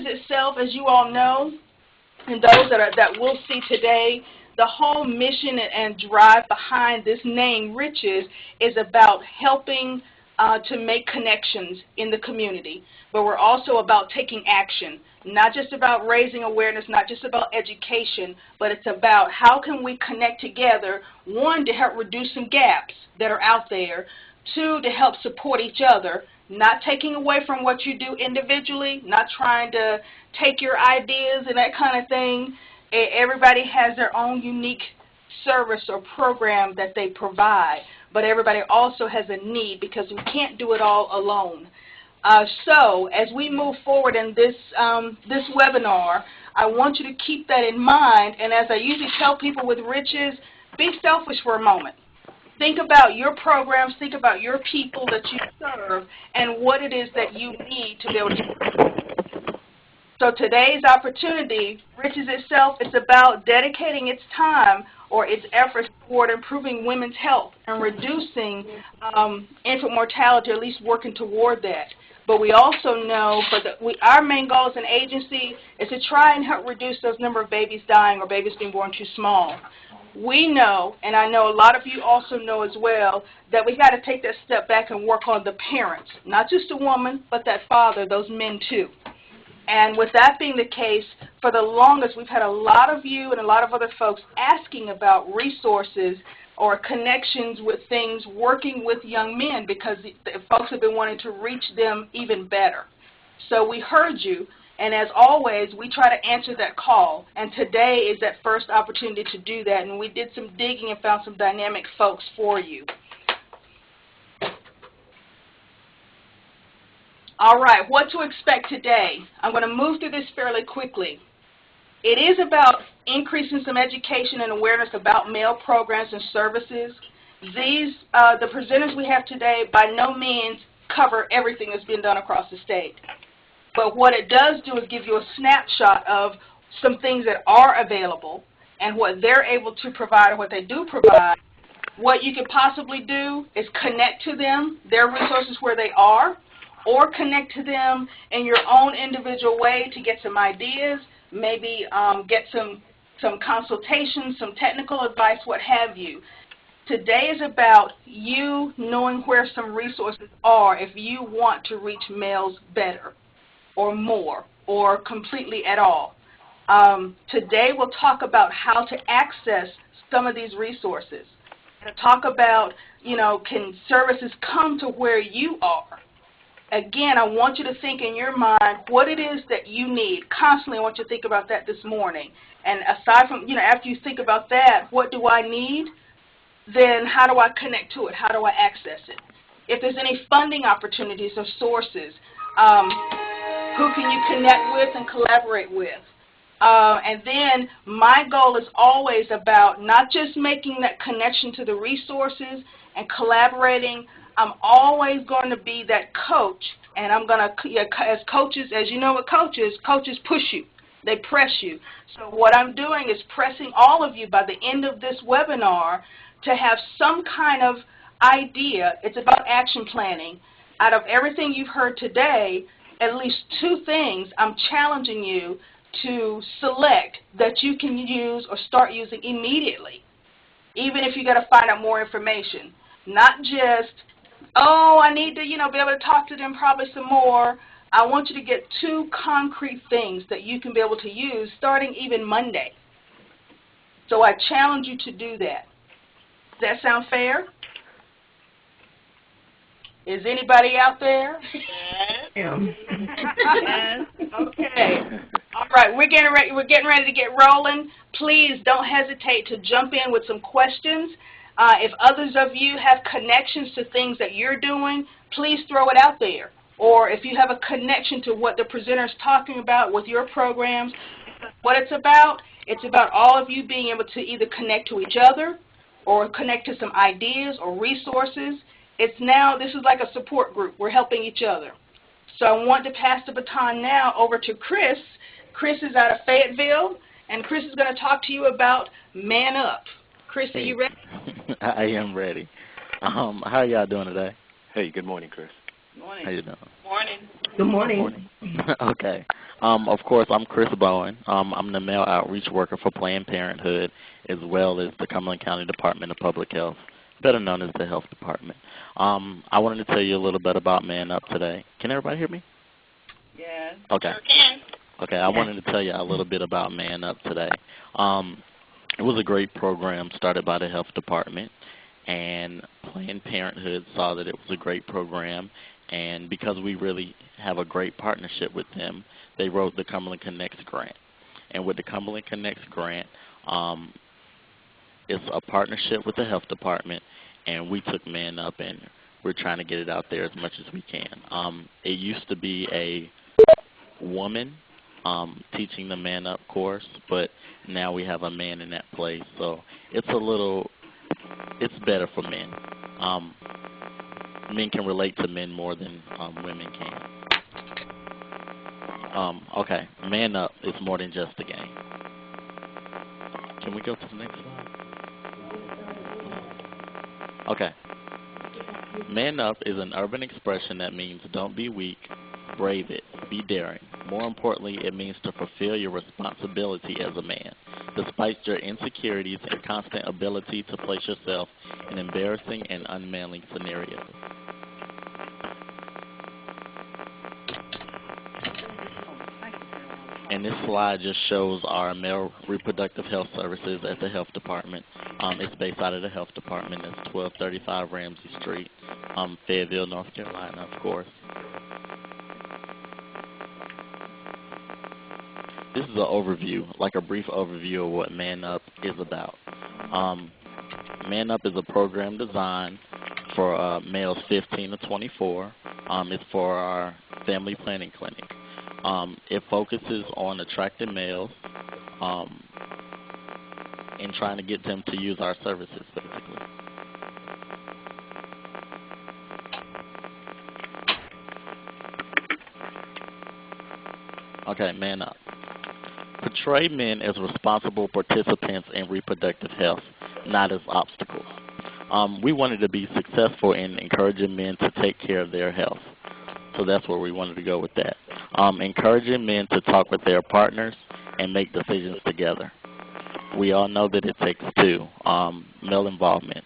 itself, as you all know, and those that we'll see today, the whole mission and drive behind this name, Riches, is about helping to make connections in the community. But we're also about taking action, not just about raising awareness, not just about education, but it's about how can we connect together, one, to help reduce some gaps that are out there, two, to help support each other, not taking away from what you do individually, not trying to take your ideas and that kind of thing. Everybody has their own unique service or program that they provide, but everybody also has a need because we can't do it all alone. So as we move forward in this webinar, I want you to keep that in mind, and as I usually tell people with Riches, be selfish for a moment. Think about your programs, think about your people that you serve, and what it is that you need to be able to. So today's opportunity, Riches itself, is about dedicating its time or its efforts toward improving women's health and reducing infant mortality, or at least working toward that. But we also know our main goal as an agency is to try and help reduce those number of babies dying or babies being born too small. We know, and I know a lot of you also know as well, that we got to take that step back and work on the parents, not just the woman, but that father, those men too. And with that being the case, for the longest, we've had a lot of you and a lot of other folks asking about resources or connections with things working with young men because the folks have been wanting to reach them even better. So we heard you, and as always, we try to answer that call. And today is that first opportunity to do that, and we did some digging and found some dynamic folks for you. All right, what to expect today? I'm going to move through this fairly quickly. It is about increasing some education and awareness about male programs and services. The presenters we have today by no means cover everything that's been done across the state. But what it does do is give you a snapshot of some things that are available and what they're able to provide or what they do provide. What you could possibly do is connect to them, their resources where they are, or connect to them in your own individual way to get some ideas, maybe get some consultations, some technical advice, what have you. Today is about you knowing where some resources are if you want to reach males better or more or completely at all. Today we'll talk about how to access some of these resources. We'll talk about, can services come to where you are? Again, I want you to think in your mind what it is that you need. Constantly, I want you to think about that this morning. And aside from, after you think about that, what do I need? Then how do I connect to it? How do I access it? If there's any funding opportunities or sources, who can you connect with and collaborate with? And then my goal is always about not just making that connection to the resources and collaborating. I'm always going to be that coach, and I'm going to, as coaches, as you know what coaches push you. They press you. So what I'm doing is pressing all of you by the end of this webinar to have some kind of idea. It's about action planning. Out of everything you've heard today, at least two things I'm challenging you to select that you can use or start using immediately, even if you got to find out more information. Not just, I need to, be able to talk to them probably some more. I want you to get two concrete things that you can be able to use starting even Monday. So I challenge you to do that. Does that sound fair? Is anybody out there? Yeah. Okay. All right, we're getting ready to get rolling. Please don't hesitate to jump in with some questions. If others of you have connections to things that you're doing, please throw it out there. Or if you have a connection to what the presenter is talking about with your programs, what it's about all of you being able to either connect to each other or connect to some ideas or resources. This is like a support group. We're helping each other. So I want to pass the baton now over to Chris. Chris is out of Fayetteville, and Chris is going to talk to you about Man Up. Chris, are you ready? I am ready. How are y'all doing today? Hey, good morning, Chris. How you doing? Morning. Good Good morning. morning. Okay. Of course, I'm Chris Bowen. I'm the male outreach worker for Planned Parenthood, as well as the Cumberland County Department of Public Health, better known as the Health Department. I wanted to tell you a little bit about Man Up today. Can everybody hear me? Yes. Okay. Sure can. Okay, I wanted to tell you a little bit about Man Up today. It was a great program started by the Health Department, and Planned Parenthood saw that it was a great program, and because we really have a great partnership with them, they wrote the Cumberland Connects grant. And with the Cumberland Connects grant, it's a partnership with the Health Department, and we took Man Up, and we're trying to get it out there as much as we can. It used to be a woman teaching the Man Up course, but now we have a man in that place, so it's better for men. Men can relate to men more than women can. Okay, Man Up is more than just a game. Can we go to the next slide? Okay. Man Up is an urban expression that means don't be weak, brave it, be daring. More importantly, it means to fulfill your responsibility as a man, despite your insecurities and constant ability to place yourself in embarrassing and unmanly scenarios. And this slide just shows our male reproductive health services at the Health Department. It's based out of the Health Department. It's 1235 Ramsey Street, Fayetteville, North Carolina, of course. This is an overview, like a brief overview of what Man Up is about. Man Up is a program designed for males 15 to 24. It's for our family planning clinic. It focuses on attracting males and trying to get them to use our services, basically. Okay, Man Up. Portray men as responsible participants in reproductive health, not as obstacles. We wanted to be successful in encouraging men to take care of their health. So that's where we wanted to go with that. Encouraging men to talk with their partners and make decisions together. We all know that it takes two, male involvement,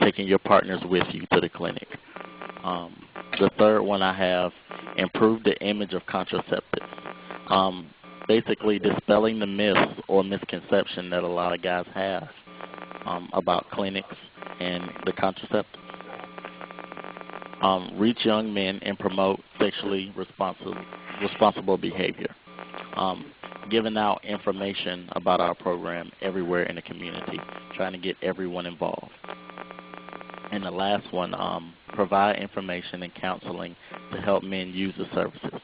taking your partners with you to the clinic. The third one I have, improve the image of contraceptives. Basically dispelling the myths or misconception that a lot of guys have about clinics and the contraceptives. Reach young men and promote sexually responsible behavior. Giving out information about our program everywhere in the community, trying to get everyone involved. And the last one, provide information and counseling to help men use the services.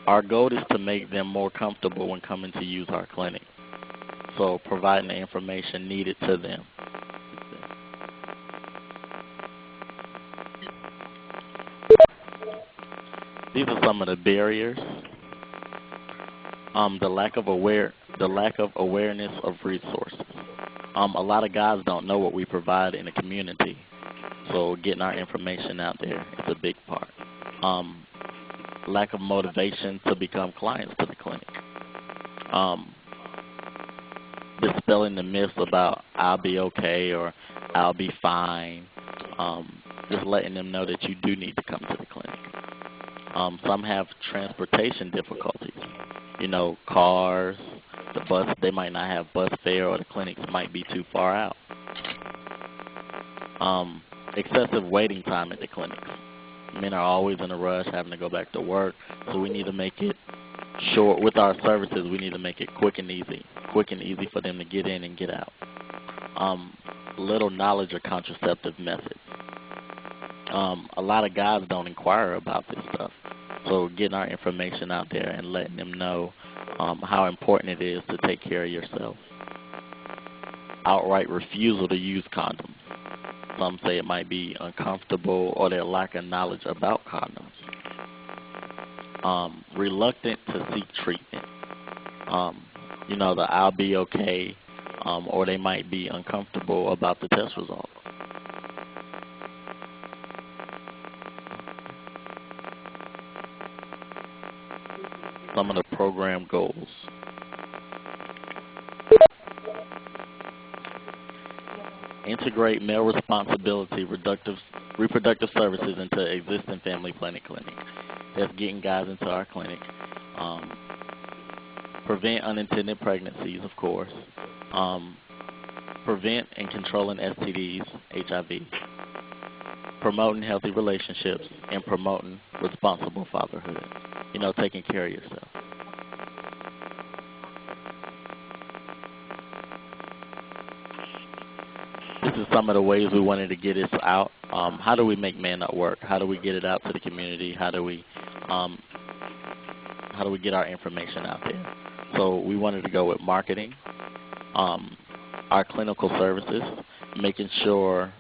Our goal is to make them more comfortable when coming to use our clinic, so providing the information needed to them. These are some of the barriers. The lack of awareness of resources. A lot of guys don't know what we provide in the community, so getting our information out there is a big part. Lack of motivation to become clients to the clinic. Dispelling the myths about I'll be okay or I'll be fine. Just letting them know that you do need to come to the clinic. Some have transportation difficulties. You know, cars, the bus, they might not have bus fare, or the clinics might be too far out. Excessive waiting time at the clinics. Men are always in a rush, having to go back to work, so we need to make it short. With our services, we need to make it quick and easy for them to get in and get out. Little knowledge of contraceptive methods. A lot of guys don't inquire about this stuff, so getting our information out there and letting them know how important it is to take care of yourself. Outright refusal to use condoms. Some say it might be uncomfortable or their lack of knowledge about condoms. Reluctant to seek treatment. You know, the I'll be okay, or they might be uncomfortable about the test results. program goals. Integrate male responsibility reproductive services into existing family planning clinic. That's getting guys into our clinic. Prevent unintended pregnancies, of course. Prevent and controlling STDs, HIV. Promoting healthy relationships and promoting responsible fatherhood. You know, taking care of yourself. This is some of the ways we wanted to get this out. How do we make Man Up work? How do we get it out to the community? How do we get our information out there? So we wanted to go with marketing, our clinical services, making sure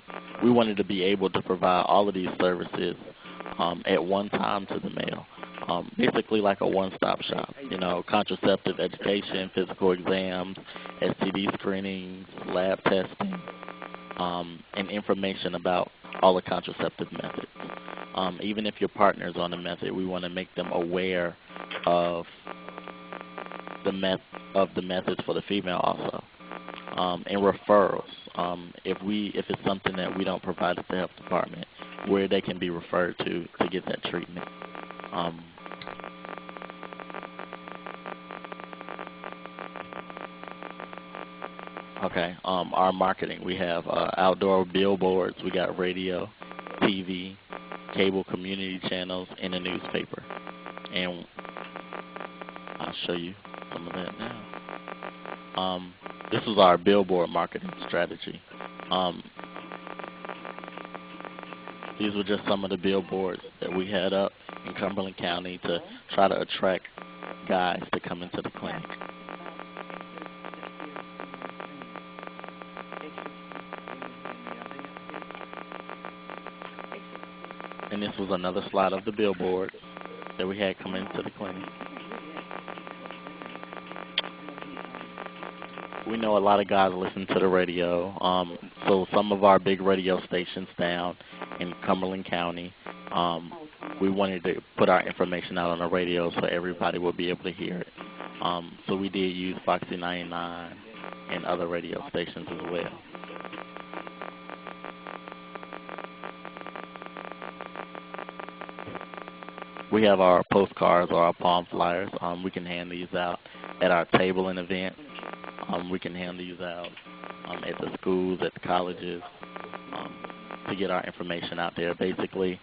we wanted to be able to provide all of these services at one time to the male. Basically like a one-stop shop, you know, contraceptive education, physical exams, STD screenings, lab testing, and information about all the contraceptive methods. Even if your partner is on the method, we want to make them aware of the methods for the female also, and referrals. If it's something that we don't provide at the health department, where they can be referred to get that treatment. Okay, our marketing, we have outdoor billboards, we got radio, TV, cable community channels, and a newspaper. And I'll show you some of that now. This is our billboard marketing strategy. These were just some of the billboards that we had up in Cumberland County to try to attract guys to come into the clinic. And this was another slide of the billboard that we had come into the clinic. We know a lot of guys listen to the radio, so some of our big radio stations down in Cumberland County, we wanted to put our information out on the radio so everybody would be able to hear it. So we did use Foxy 99 and other radio stations as well. We have our postcards or our palm flyers. We can hand these out at our table and events. We can hand these out at the schools, at the colleges, to get our information out there. Basically,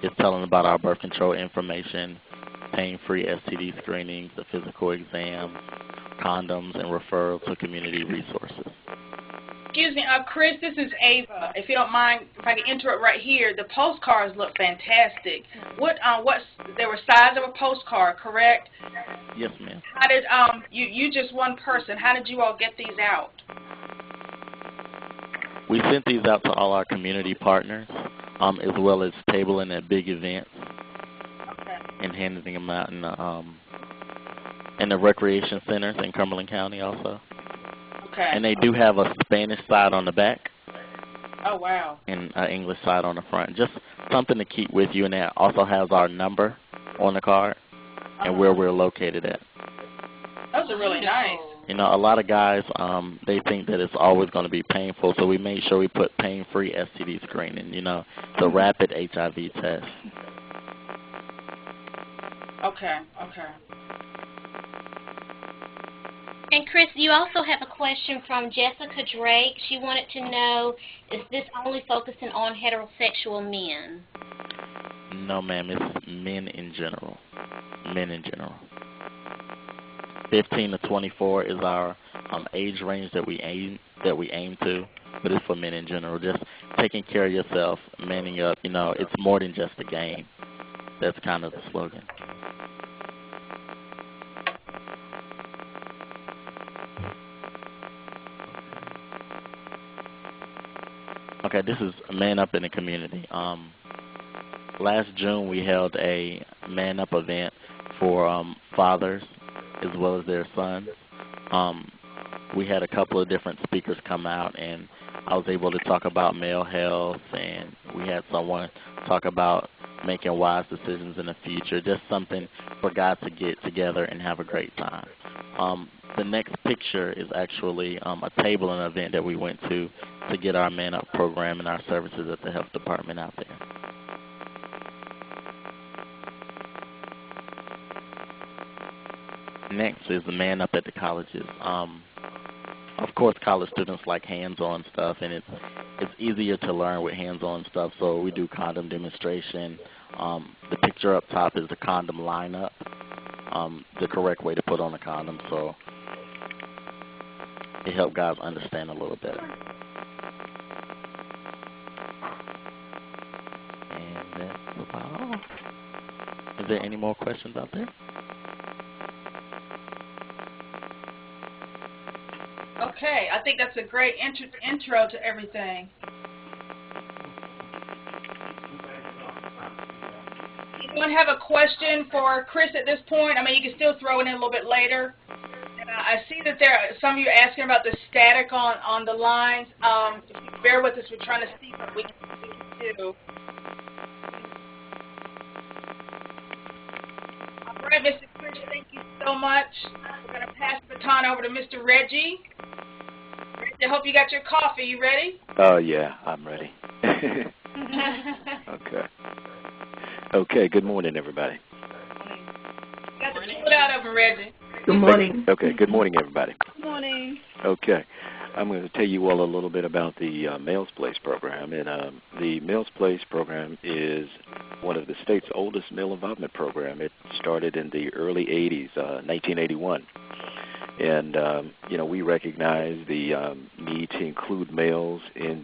it's telling about our birth control information, pain-free STD screenings, the physical exam, condoms, and referrals to community resources. Excuse me, Chris, this is Ava. If you don't mind, if I can interrupt right here, the postcards look fantastic. They were size of a postcard, correct? Yes, ma'am. How did you just one person? How did you all get these out? We sent these out to all our community partners, as well as tabling at big events, okay, and handing them out in the recreation centers in Cumberland County also. Okay. And they do have a Spanish side on the back. Oh, wow. And an English side on the front. Just something to keep with you, and that also has our number on the card and where we're located at. Those are really nice. You know, a lot of guys, they think that it's always going to be painful, so we made sure we put pain-free STD screening, you know, the rapid HIV test. Okay, okay. And Chris, you also have a question from Jessica Drake. She wanted to know, is this only focusing on heterosexual men? No, ma'am. It's men in general. Men in general. 15 to 24 is our age range that we aim to, but it's for men in general. Just taking care of yourself, manning up. You know, it's more than just a game. That's kind of the slogan. Okay, this is Man Up in the Community. Last June we held a Man Up event for fathers as well as their sons. We had a couple of different speakers come out, and I was able to talk about male health, and we had someone talk about making wise decisions in the future, just something for guys to get together and have a great time. The next picture is actually a table and event that we went to get our Man Up program and our services at the health department out there. Next is the Man Up at the colleges. Of course, college students like hands-on stuff, and it's easier to learn with hands-on stuff, so we do condom demonstration. The picture up top is the condom lineup, the correct way to put on a condom, so it helps guys understand a little better. And that's about all. Is there any more questions out there? Okay, I think that's a great intro to everything. Anyone have a question for Chris at this point? I mean, you can still throw it in a little bit later. I see that some of you are asking about the static on the lines. If you bear with us, we're trying to see what we can do. All right, Mr. Chris, thank you so much. We're going to pass the baton over to Mr. Reggie. I hope you got your coffee. You ready? Oh, yeah, I'm ready. Okay, good morning, everybody. Got to pull it out of him, Reggie. Good morning. Okay, good morning, everybody. Good morning. Okay, I'm going to tell you all a little bit about the Males Place program. And the Males Place program is one of the state's oldest male involvement program. It started in the early 80s, 1981. And, we recognize the need to include males in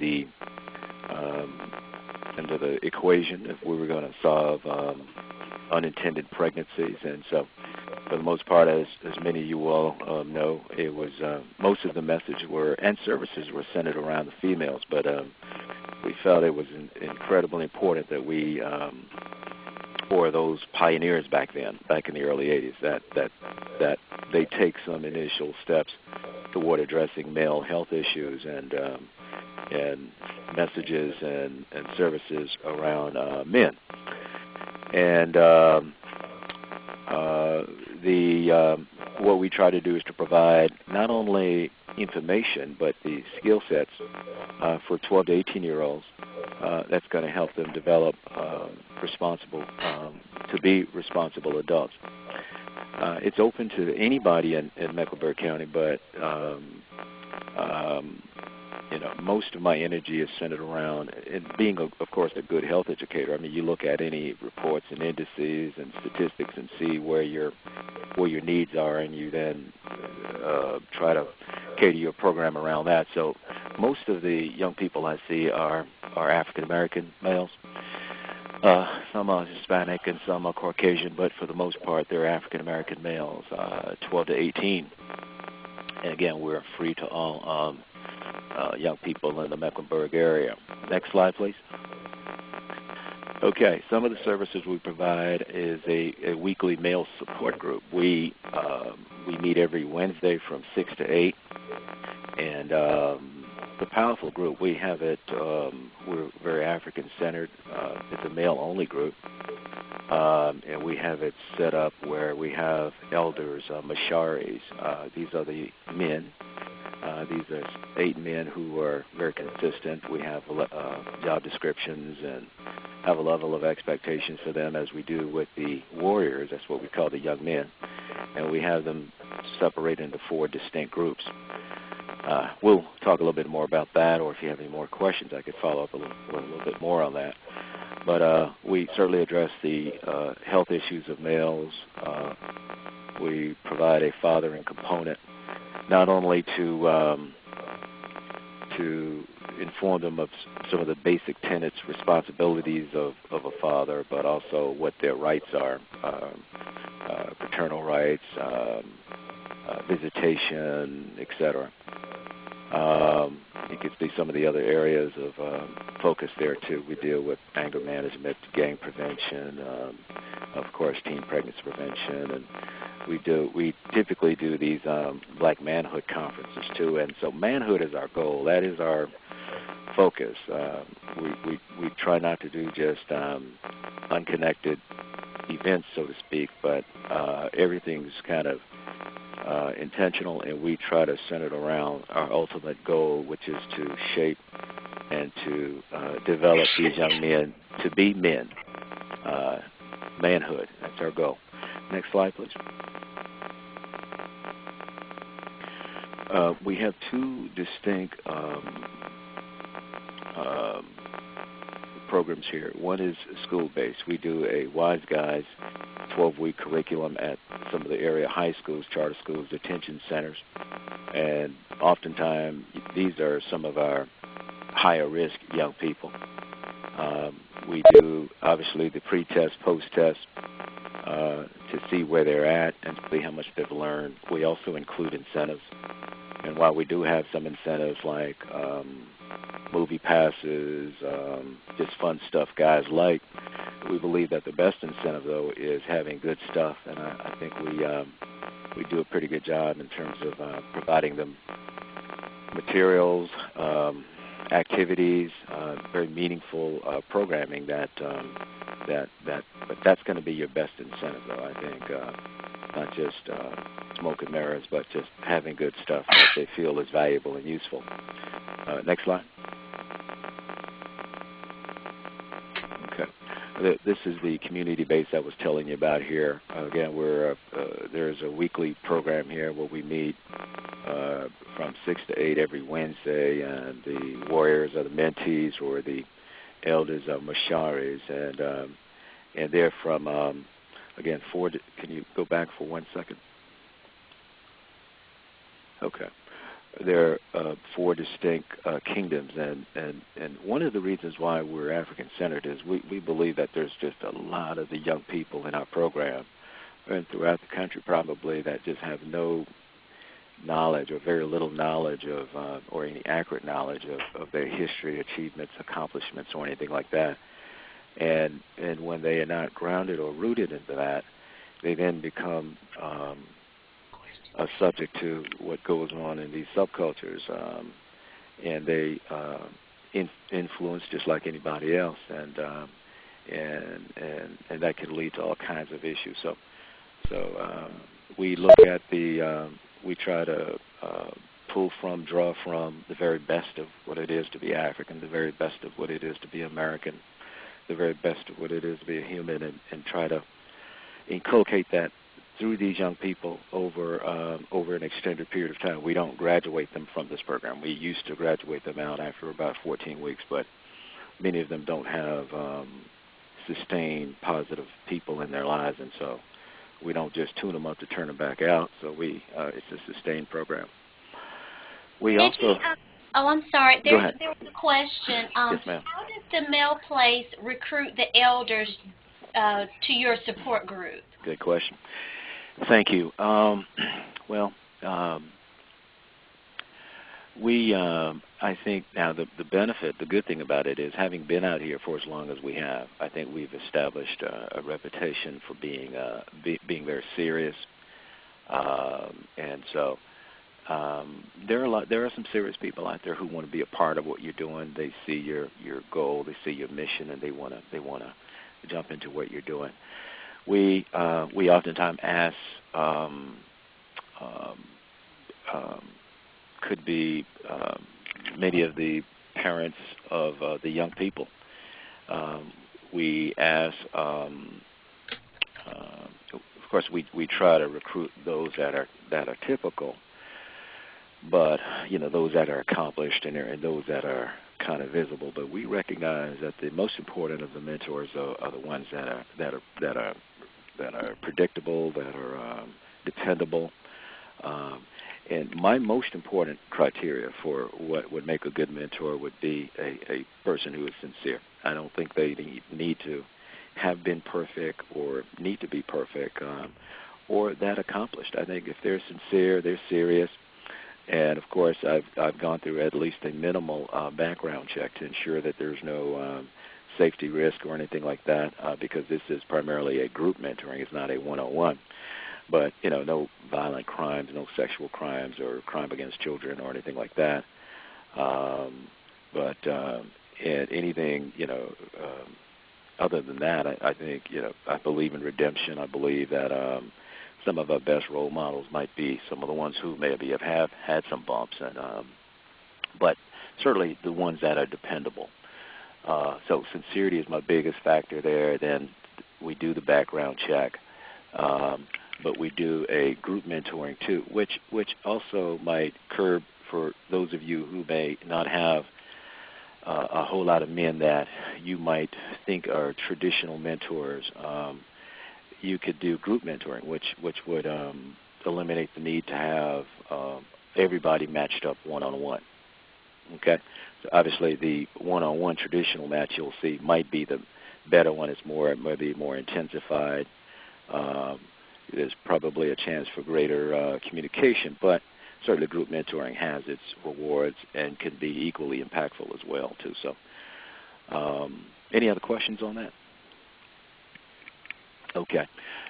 into the equation if we were going to solve unintended pregnancies. And so, for the most part, as many of you all know, it was most of the message and services were centered around the females. But we felt it was incredibly important that we, for those pioneers back in the early 80s, that they take some initial steps toward addressing male health issues and messages and services around men. And what we try to do is to provide not only information but the skill sets for 12 to 18-year-olds that's going to help them develop to be responsible adults. It's open to anybody in Mecklenburg County, but most of my energy is centered around being, of course, a good health educator. I mean, you look at any reports and indices and statistics and see where your needs are, and you then try to cater your program around that. So most of the young people I see are African-American males. Some are Hispanic and some are Caucasian, but for the most part, they're African-American males, 12 to 18. And again, we're free to all young people in the Mecklenburg area. Next slide, please. Okay, some of the services we provide is a weekly male support group. We meet every Wednesday from 6 to 8, and the powerful group, we have it, we're very African-centered. It's a male-only group, and we have it set up where we have elders, masharis. These are the men. These are 8 men who are very consistent. We have job descriptions and have a level of expectations for them as we do with the warriors. That's what we call the young men. And we have them separated into 4 distinct groups. We'll talk a little bit more about that, or if you have any more questions, I could follow up a little bit more on that. But we certainly address the health issues of males. We provide a fathering component, not only to inform them of some of the basic tenets, responsibilities of a father, but also what their rights are, paternal rights, visitation, etc. You can see some of the other areas of focus there, too. We deal with anger management, gang prevention, of course, teen pregnancy prevention, and we typically do these Black Manhood conferences, too. And so manhood is our goal. That is our focus. We try not to do just unconnected events, so to speak, but everything's kind of intentional, and we try to center it around our ultimate goal, which is to shape and to develop these young men to be men. Manhood, that's our goal. Next slide, please. We have two distinct programs here. One is school-based. We do a Wise Guys 12-week curriculum at some of the area high schools, charter schools, detention centers, and oftentimes these are some of our higher-risk young people. We do, obviously, the pre-test, post-test to see where they're at and to see how much they've learned. We also include incentives. And while we do have some incentives like movie passes, just fun stuff guys like, we believe that the best incentive, though, is having good stuff. And I think we do a pretty good job in terms of providing them materials, activities, very meaningful programming but that's going to be your best incentive, though, I think. Not just smoke and mirrors, but just having good stuff that they feel is valuable and useful. Next slide. Okay. This is the community base I was telling you about here. Again, there's a weekly program here where we meet from 6 to 8 every Wednesday, and the warriors are the mentees or the elders are Masharis, and they're from, again, can you go back for 1 second? Okay. There are 4 distinct kingdoms, and one of the reasons why we're African-centered is we believe that there's just a lot of the young people in our program and throughout the country probably that just have no knowledge or very little knowledge of or any accurate knowledge of their history, achievements, accomplishments, or anything like that. And when they are not grounded or rooted into that, they then become subject to what goes on in these subcultures, and they influence just like anybody else, and that can lead to all kinds of issues. So we look at we try to draw from the very best of what it is to be African, the very best of what it is to be American, the very best of what it is to be a human, and try to inculcate that through these young people over an extended period of time. We don't graduate them from this program. We used to graduate them out after about 14 weeks, but many of them don't have sustained positive people in their lives, and so we don't just tune them up to turn them back out. So it's a sustained program. We also... I'm sorry. Go ahead. There was a question. Yes, ma'am. How does the Male Place recruit the elders to your support group? Good question. Thank you. I think now the benefit, the good thing about it is having been out here for as long as we have, I think we've established a reputation for being very serious, and so there are some serious people out there who want to be a part of what you're doing. They see your goal, they see your mission, and they want to jump into what you're doing. We oftentimes ask, could be many of the parents of the young people. We ask, of course, we try to recruit those that are typical, but those that are accomplished and those that are kind of visible. But we recognize that the most important of the mentors are the ones that are predictable, that are dependable. And my most important criteria for what would make a good mentor would be a person who is sincere. I don't think they need to have been perfect or need to be perfect or that accomplished. I think if they're sincere, they're serious. And, of course, I've gone through at least a minimal background check to ensure that there's no safety risk or anything like that because this is primarily a group mentoring. It's not a one-on-one. But, no violent crimes, no sexual crimes or crime against children or anything like that. And anything, other than that, I think, I believe in redemption. I believe that some of our best role models might be some of the ones who maybe have had some bumps, but certainly the ones that are dependable. So sincerity is my biggest factor there. Then we do the background check, but we do a group mentoring too, which also might curb for those of you who may not have a whole lot of men that you might think are traditional mentors. You could do group mentoring, which would eliminate the need to have everybody matched up one-on-one. Okay, so obviously the one-on-one traditional match you'll see might be the better one. It's maybe more intensified. There's probably a chance for greater communication, but certainly group mentoring has its rewards and can be equally impactful as well too. So, any other questions on that? Okay.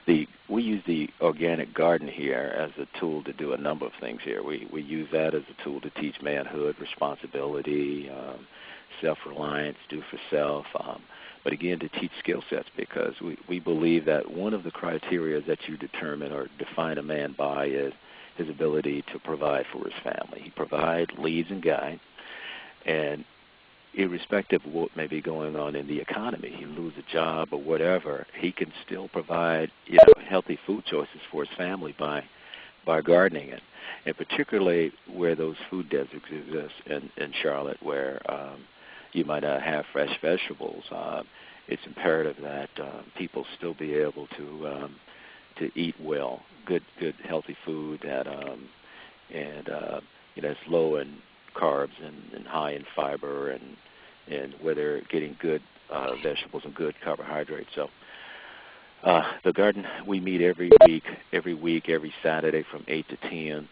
We use the organic garden here as a tool to do a number of things here. We use that as a tool to teach manhood, responsibility, self-reliance, do for self, but again to teach skill sets, because we believe that one of the criteria that you determine or define a man by is his ability to provide for his family. He provides, leads, and guides, and irrespective of what may be going on in the economy, he lose a job or whatever, he can still provide healthy food choices for his family by gardening, and particularly where those food deserts exist in Charlotte, where you might not have fresh vegetables. It's imperative that people still be able to eat well, good healthy food that it's low in carbs and high in fiber, and where they're getting good vegetables and good carbohydrates. So the garden, we meet every week, every Saturday from 8 to 10. It's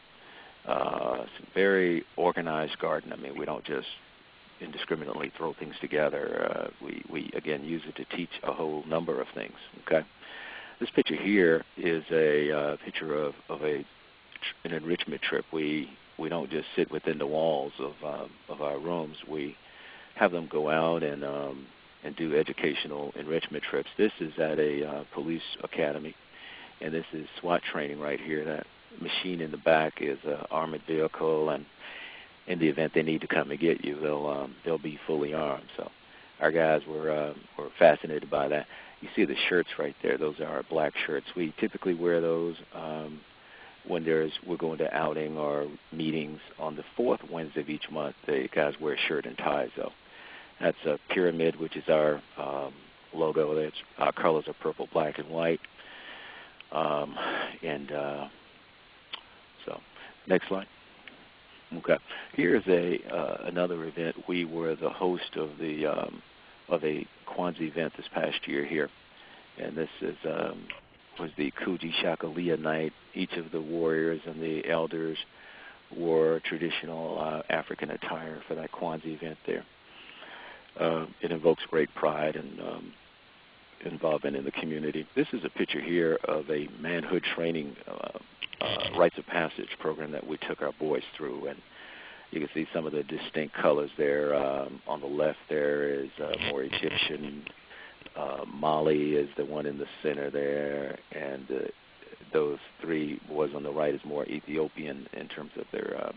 a very organized garden. I mean, we don't just indiscriminately throw things together. We again use it to teach a whole number of things. Okay, this picture here is a picture of an enrichment trip. We don't just sit within the walls of our rooms. We have them go out and do educational enrichment trips. This is at a police academy, and this is SWAT training right here. That machine in the back is an armored vehicle, and in the event they need to come and get you, they'll be fully armed. So our guys were fascinated by that. You see the shirts right there. Those are our black shirts. We typically wear those when we're going to outing or meetings on the fourth Wednesday of each month. The guys wear shirt and ties. So that's a pyramid, which is our logo. Our colors are purple, black, and white. So next slide. Okay. Here's another event. We were the host of a Kwanzaa event this past year here, and this was the Kuji Shakalia night. Each of the warriors and the elders wore traditional African attire for that Kwanzaa event there. It invokes great pride and involvement in the community. This is a picture here of a manhood training rites of passage program that we took our boys through, and you can see some of the distinct colors there. On the left there is more Egyptian. Mali is the one in the center there, and those three boys on the right is more Ethiopian in terms of their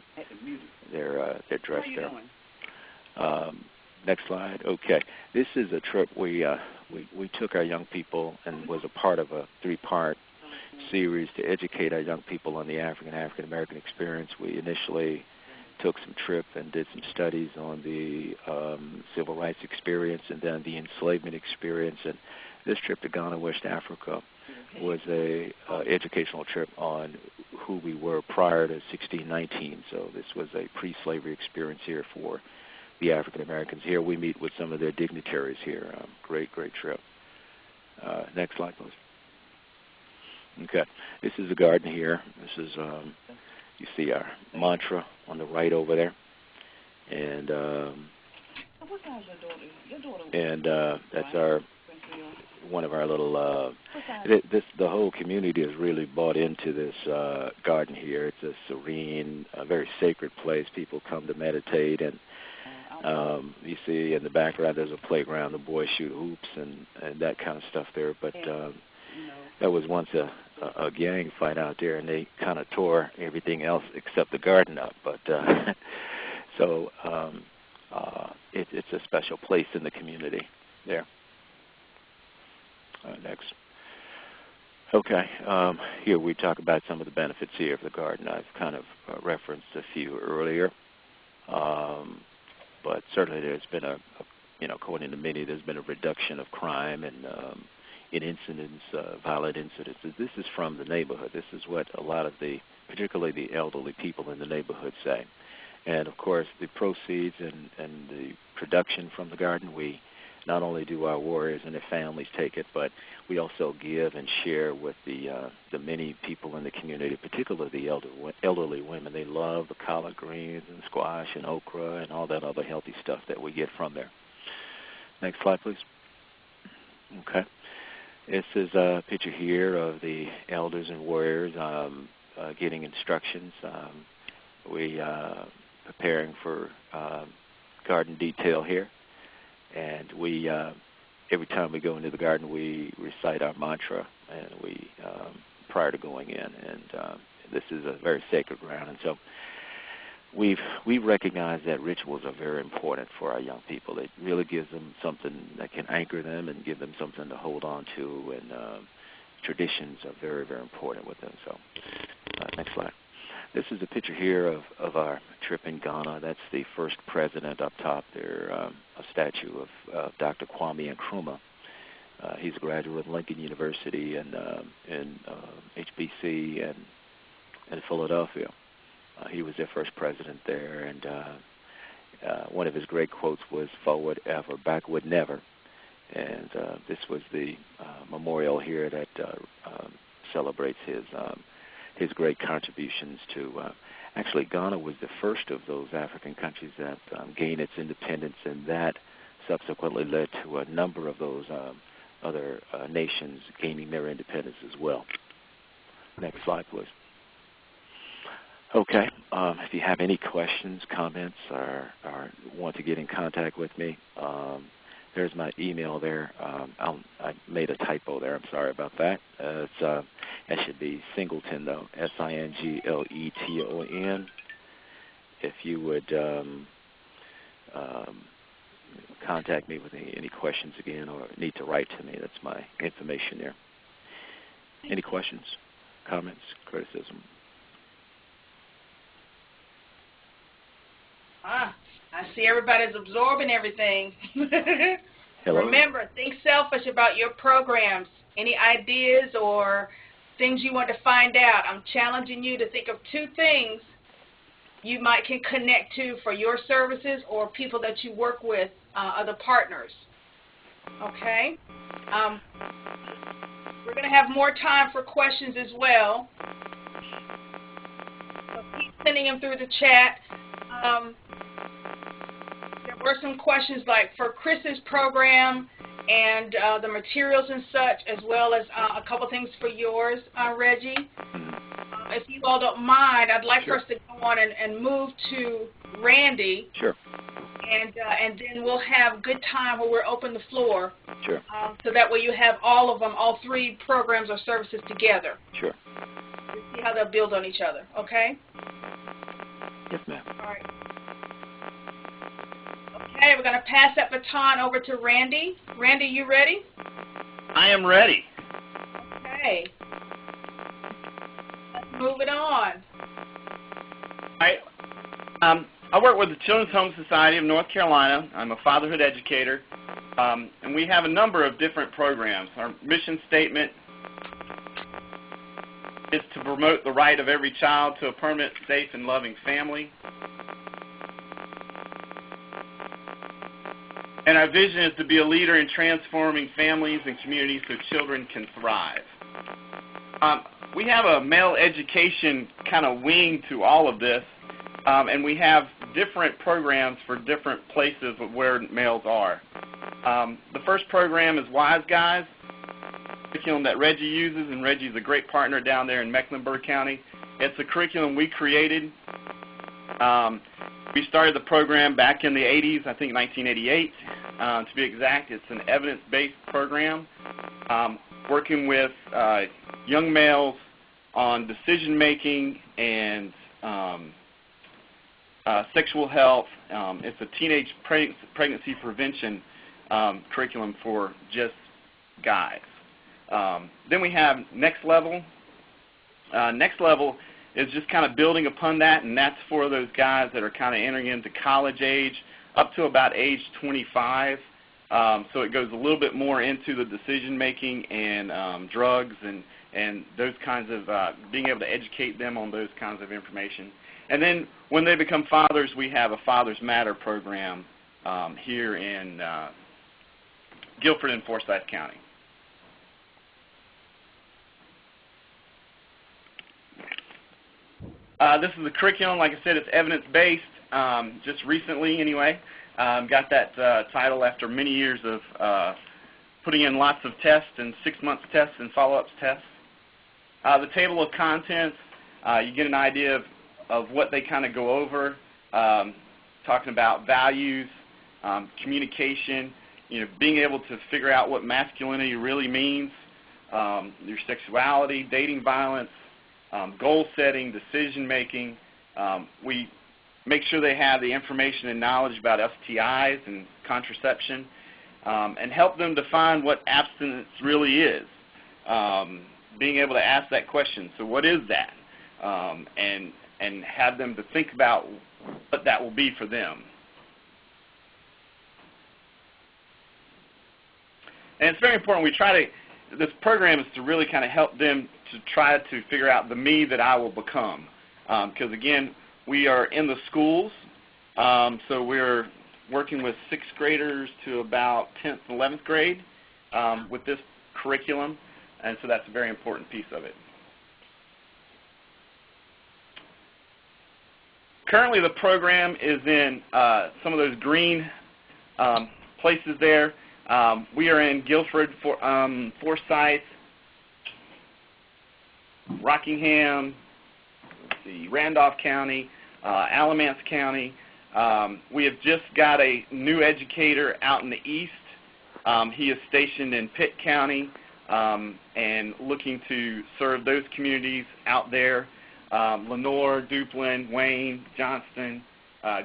dress there. Next slide. Okay, this is a trip we took our young people and was a part of a 3-part series to educate our young people on the African American experience. We initially took some trip and did some studies on the civil rights experience and then the enslavement experience. And this trip to Ghana, West Africa, was a educational trip on who we were prior to 1619. So this was a pre-slavery experience here for the African Americans. Here we meet with some of their dignitaries here. Great trip. Next slide, please. Okay, this is the garden here. This is, you see our mantra on the right over there. And that's one of our little, the whole community has really bought into this garden here. It's a serene, a very sacred place. People come to meditate, and You see in the background there's a playground. The boys shoot hoops and that kind of stuff there. But that was once a gang fight out there, and they kind of tore everything else except the garden up. But so it's a special place in the community there. Next. Okay, here we talk about some of the benefits here of the garden. I've kind of referenced a few earlier, but certainly there's been according to many, there's been a reduction of crime and in incidents, violent incidents. This is from the neighborhood. This is what a lot of particularly the elderly people in the neighborhood say. And of course, the proceeds and the production from the garden, we not only do our warriors and their families take it, but we also give and share with the many people in the community, particularly the elderly women. They love the collard greens and squash and okra and all that other healthy stuff that we get from there. Next slide, please. Okay. This is a picture here of the elders and warriors getting instructions. We preparing for garden detail here. And we, every time we go into the garden, we recite our mantra, and we prior to going in. And this is a very sacred ground, and so we recognize that rituals are very important for our young people. It really gives them something that can anchor them and give them something to hold on to. And traditions are very, very important with them. So, next slide. This is a picture here of our trip in Ghana. That's the first president up top there, a statue of Dr. Kwame Nkrumah. He's a graduate of Lincoln University and HBC and in Philadelphia. He was their first president there, and one of his great quotes was, "Forward ever, backward never." And this was the memorial here that celebrates his great contributions to, actually Ghana was the first of those African countries that gained its independence, and that subsequently led to a number of those other nations gaining their independence as well. Next slide, please. Okay, if you have any questions, comments, or want to get in contact with me, there's my email there. I made a typo there. I'm sorry about that. It should be Singleton, though, Singleton. If you would contact me with any questions again or need to write to me, that's my information there. Any questions, comments, criticism? I see everybody's absorbing everything. Hello. Remember, think selfish about your programs. Any ideas or things you want to find out? I'm challenging you to think of 2 things you can connect to for your services or people that you work with, other partners. Okay? We're going to have more time for questions as well. So keep sending them through the chat. There were some questions like for Chris's program and the materials and such, as well as a couple things for yours, Reggie. If you all don't mind, I'd like for us to go on and move to Randy. Sure. And then we'll have good time where we're open the floor. Sure. So that way you have all of them, all 3 programs or services together. Sure. To see how they'll build on each other, okay? Yes, ma'am. All right. Okay, we're going to pass that baton over to Randy. Randy, you ready? I am ready. Okay. Let's move it on. All right. I work with the Children's Home Society of North Carolina. I'm a fatherhood educator, and we have a number of different programs. Our mission statement is to promote the right of every child to a permanent, safe, and loving family. And our vision is to be a leader in transforming families and communities so children can thrive. We have a male education kind of wing to all of this, and we have different programs for different places of where males are. The first program is Wise Guys, a curriculum that Reggie uses, and Reggie's a great partner down there in Mecklenburg County. It's a curriculum we created. We started the program back in the 80s, I think 1988 to be exact. It's an evidence-based program working with young males on decision-making and sexual health. It's a teenage pregnancy prevention curriculum for just guys. Then we have Next Level. Next Level is just kind of building upon that, and that's for those guys that are kind of entering into college age up to about age 25. So it goes a little bit more into the decision-making and drugs and those kinds of being able to educate them on those kinds of information. And then when they become fathers, we have a Fathers Matter program here in Guilford and Forsyth County. This is the curriculum. Like I said, it's evidence-based, just recently anyway. Got that title after many years of putting in lots of tests and 6-month tests and follow-ups tests. The table of contents, you get an idea of what they kind of go over, talking about values, communication, being able to figure out what masculinity really means, your sexuality, dating violence, goal setting, decision making. We make sure they have the information and knowledge about STIs and contraception, and help them define what abstinence really is. Being able to ask that question, so what is that? And have them to think about what that will be for them. And it's very important. This program is to really kind of help them to try to figure out the me that I will become. Because again, we are in the schools, so we're working with 6th graders to about 10th and 11th grade with this curriculum, and so that's a very important piece of it. Currently, the program is in some of those green places there. We are in Guilford, Forsyth, Rockingham, Randolph County, Alamance County. We have just got a new educator out in the east. He is stationed in Pitt County and looking to serve those communities out there. Lenoir, Duplin, Wayne, Johnston,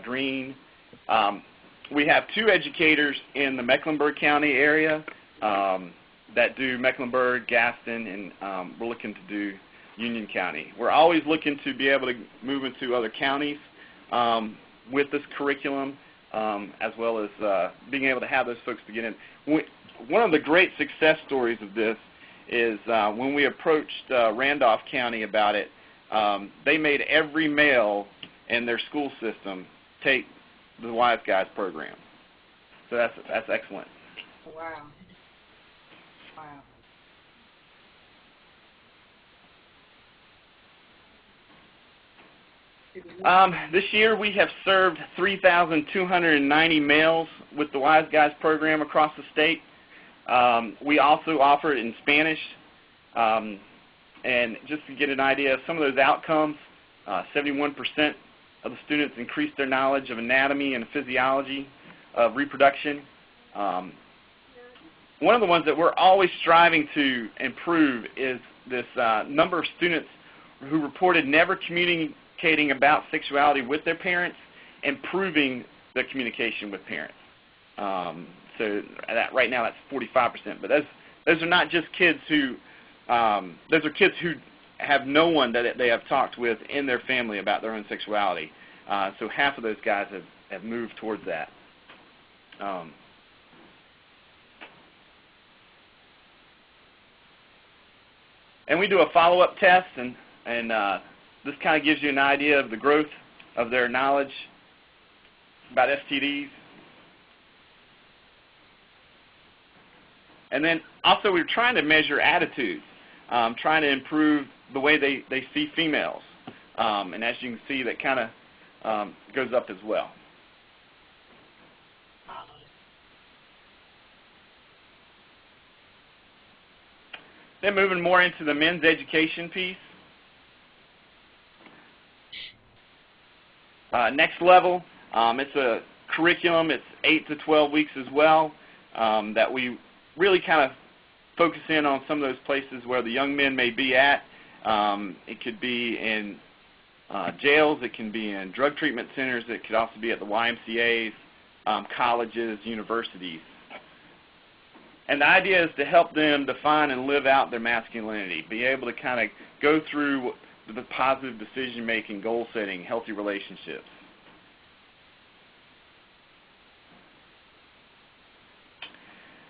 Greene. We have 2 educators in the Mecklenburg County area that do Mecklenburg, Gaston, and we're looking to do Union County. We're always looking to be able to move into other counties with this curriculum, as well as being able to have those folks to get in. One of the great success stories of this is when we approached Randolph County about it, they made every male in their school system take the Wise Guys program. So that's excellent. Wow. Wow. This year we have served 3,290 males with the Wise Guys program across the state. We also offer it in Spanish. And just to get an idea of some of those outcomes, 71% of the students increased their knowledge of anatomy and physiology of reproduction. One of the ones that we're always striving to improve is this number of students who reported never communicating about sexuality with their parents, improving the communication with parents. So right now that's 45%. But those are not just kids who those are kids who have no one that they have talked with in their family about their own sexuality. So half of those guys have moved towards that. And we do a follow-up test, and this kind of gives you an idea of the growth of their knowledge about STDs. And then also we're trying to measure attitudes, trying to improve the way they see females. And as you can see, that kind of goes up as well. Then moving more into the men's education piece. Next Level, It's a curriculum. It's 8 to 12 weeks as well, that we really kind of focus in on some of those places where the young men may be at. It could be in jails. It can be in drug treatment centers. It could also be at the YMCAs, colleges, universities. And the idea is to help them define and live out their masculinity, be able to kind of go through the positive decision-making, goal-setting, healthy relationships.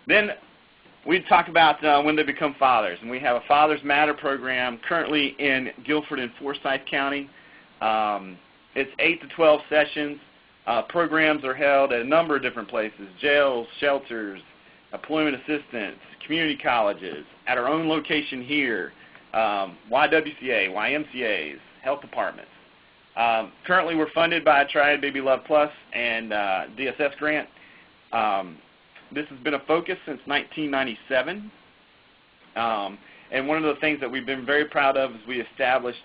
Then we talk about when they become fathers, and we have a Fathers Matter program currently in Guilford and Forsyth County. It's 8 to 12 sessions. Programs are held at a number of different places: jails, shelters, employment assistance, community colleges, at our own location here, YWCA, YMCAs, health departments. Currently we're funded by Triad Baby Love Plus and DSS grant. This has been a focus since 1997. And one of the things that we've been very proud of is we established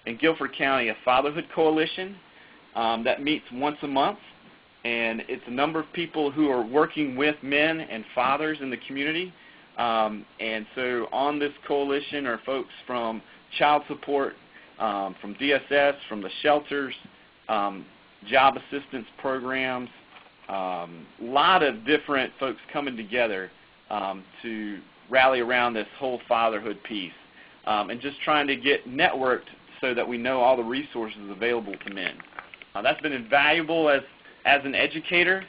in Guilford County a fatherhood coalition that meets once a month. And it's a number of people who are working with men and fathers in the community. And so on this coalition are folks from child support, from DSS, from the shelters, job assistance programs, a lot of different folks coming together to rally around this whole fatherhood piece, and just trying to get networked so that we know all the resources available to men. That's been invaluable as an educator,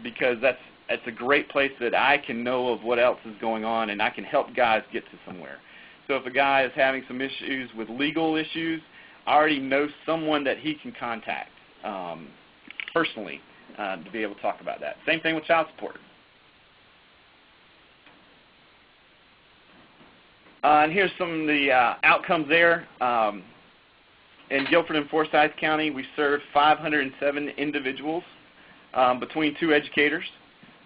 because that's a great place that I can know of what else is going on, and I can help guys get to somewhere. So if a guy is having some issues with legal issues, I already know someone that he can contact personally to be able to talk about that. Same thing with child support. And here's some of the outcomes there. In Guilford and Forsyth County, we served 507 individuals between 2 educators.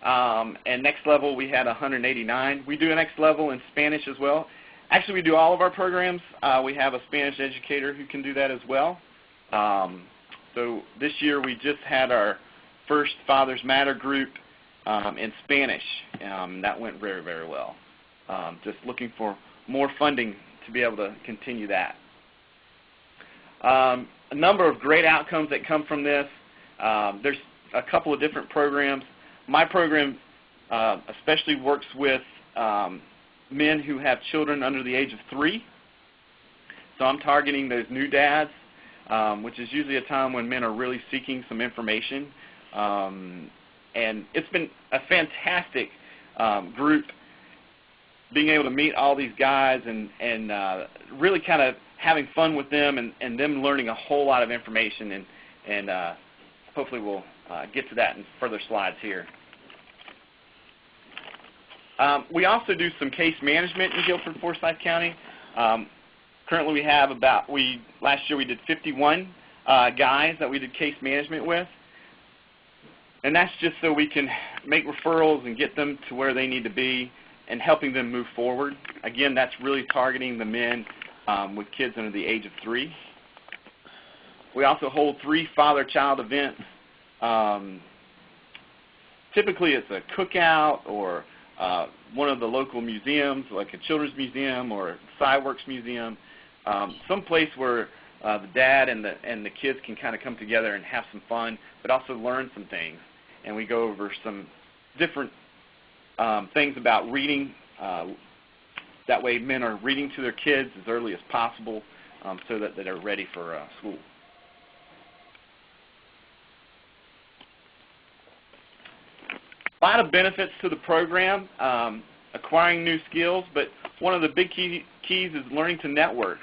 And next level, we had 189. We do a next level in Spanish as well. Actually, we do all of our programs. We have a Spanish educator who can do that as well. So this year, we just had our first Fathers Matter group in Spanish. That went very, very well. Just looking for more funding to be able to continue that. A number of great outcomes that come from this. There's a couple of different programs. My program especially works with men who have children under the age of 3. So I'm targeting those new dads, which is usually a time when men are really seeking some information. And it's been a fantastic group, being able to meet all these guys and really kind of having fun with them and them learning a whole lot of information. And hopefully we'll get to that in further slides here. We also do some case management in Guilford, Forsyth County. Currently we have last year we did 51 guys that we did case management with. And that's just so we can make referrals and get them to where they need to be and helping them move forward. Again, that's really targeting the men with kids under the age of 3. We also hold 3 father-child events. Typically it's a cookout or one of the local museums, like a children's museum or a Cyworks museum, some place where the dad and the kids can kind of come together and have some fun, but also learn some things. And we go over some different things about reading. That way men are reading to their kids as early as possible so that they're ready for school. A lot of benefits to the program, acquiring new skills, but one of the big keys is learning to network.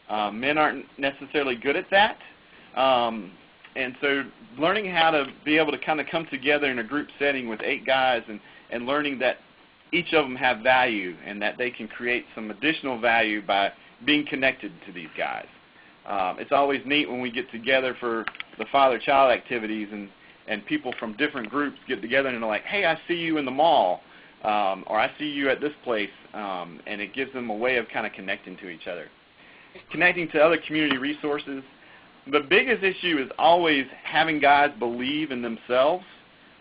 Men aren't necessarily good at that, and so learning how to be able to kind of come together in a group setting with 8 guys and learning that each of them have value and that they can create some additional value by being connected to these guys. It's always neat when we get together for the father-child activities and people from different groups get together and they're like, hey, I see you in the mall, or I see you at this place, and it gives them a way of kind of connecting to each other. Connecting to other community resources. The biggest issue is always having guys believe in themselves.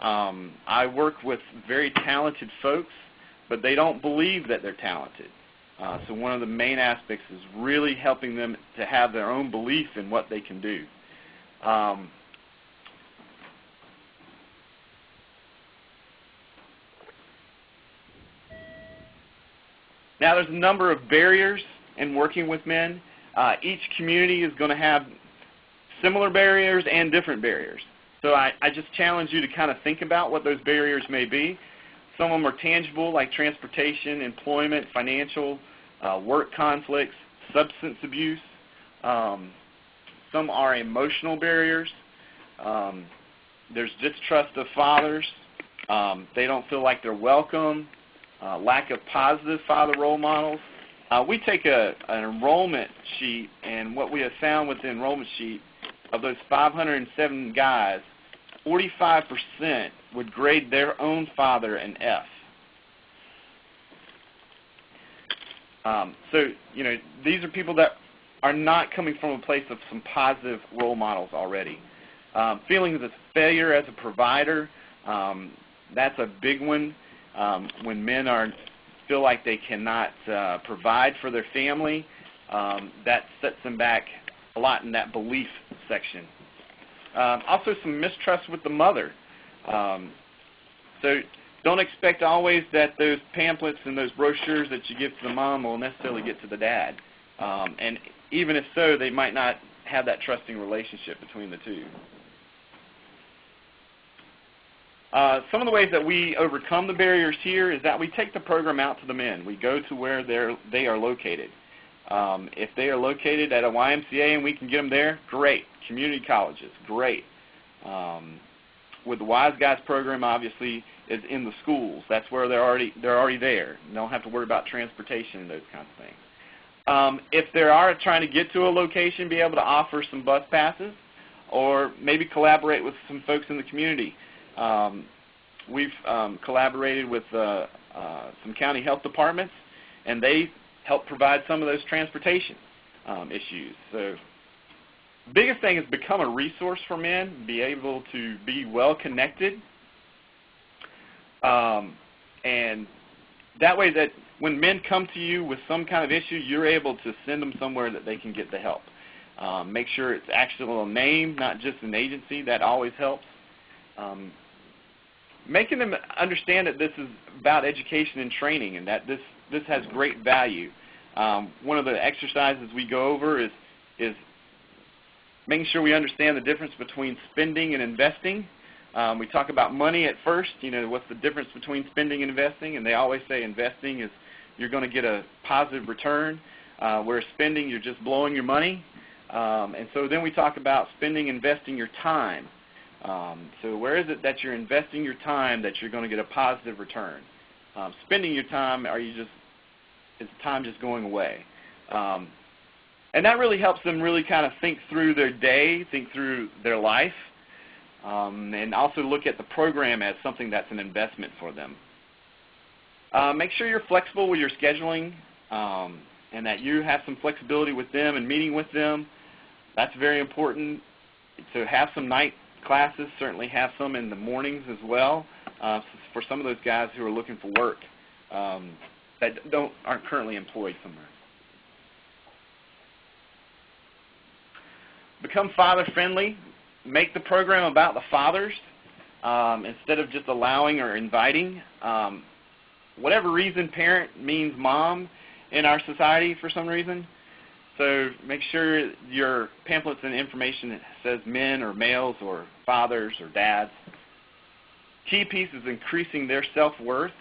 I work with very talented folks, but they don't believe that they're talented. So one of the main aspects is really helping them to have their own belief in what they can do. Now, there's a number of barriers in working with men. Each community is going to have similar barriers and different barriers. So I just challenge you to kind of think about what those barriers may be. Some of them are tangible, like transportation, employment, financial, work conflicts, substance abuse. Some are emotional barriers. There's distrust of fathers. They don't feel like they're welcome. Lack of positive father role models. We take an enrollment sheet, and what we have found with the enrollment sheet, of those 507 guys, 45% would grade their own father an F. So, you know, these are people that are not coming from a place of some positive role models already. Feelings of failure as a provider, that's a big one. When men feel like they cannot provide for their family, that sets them back a lot in that belief section. Also some mistrust with the mother. So don't expect always that those pamphlets and those brochures that you give to the mom will necessarily get to the dad. And even if so, they might not have that trusting relationship between the two. Some of the ways that we overcome the barriers here is that we take the program out to the men. We go to where they are located. If they are located at a YMCA and we can get them there, great. Community colleges, great. With the Wise Guys program, obviously, is in the schools. That's where they're already there. You don't have to worry about transportation and those kinds of things. If they are trying to get to a location, be able to offer some bus passes, or maybe collaborate with some folks in the community. We've collaborated with some county health departments, and they help provide some of those transportation issues. So the biggest thing is become a resource for men, be able to be well connected, and that way that when men come to you with some kind of issue, you're able to send them somewhere that they can get the help. Make sure it's actually a name, not just an agency. That always helps. Making them understand that this is about education and training, and that this has great value. One of the exercises we go over is making sure we understand the difference between spending and investing. We talk about money at first, you know, what's the difference between spending and investing, and they always say investing is you're going to get a positive return, whereas spending, you're just blowing your money. And so then we talk about spending, investing your time. So where is it that you're investing your time that you're going to get a positive return? Spending your time, is time just going away? And that really helps them really kind of think through their day, think through their life, and also look at the program as something that's an investment for them. Make sure you're flexible with your scheduling, and that you have some flexibility with them and meeting with them. That's very important. To have some night classes, certainly have some in the mornings as well, for some of those guys who are looking for work that aren't currently employed somewhere. Become father-friendly. Make the program about the fathers instead of just allowing or inviting. Whatever reason, parent means mom in our society for some reason. So make sure your pamphlets and information says men or males or fathers or dads. Key piece is increasing their self-worth,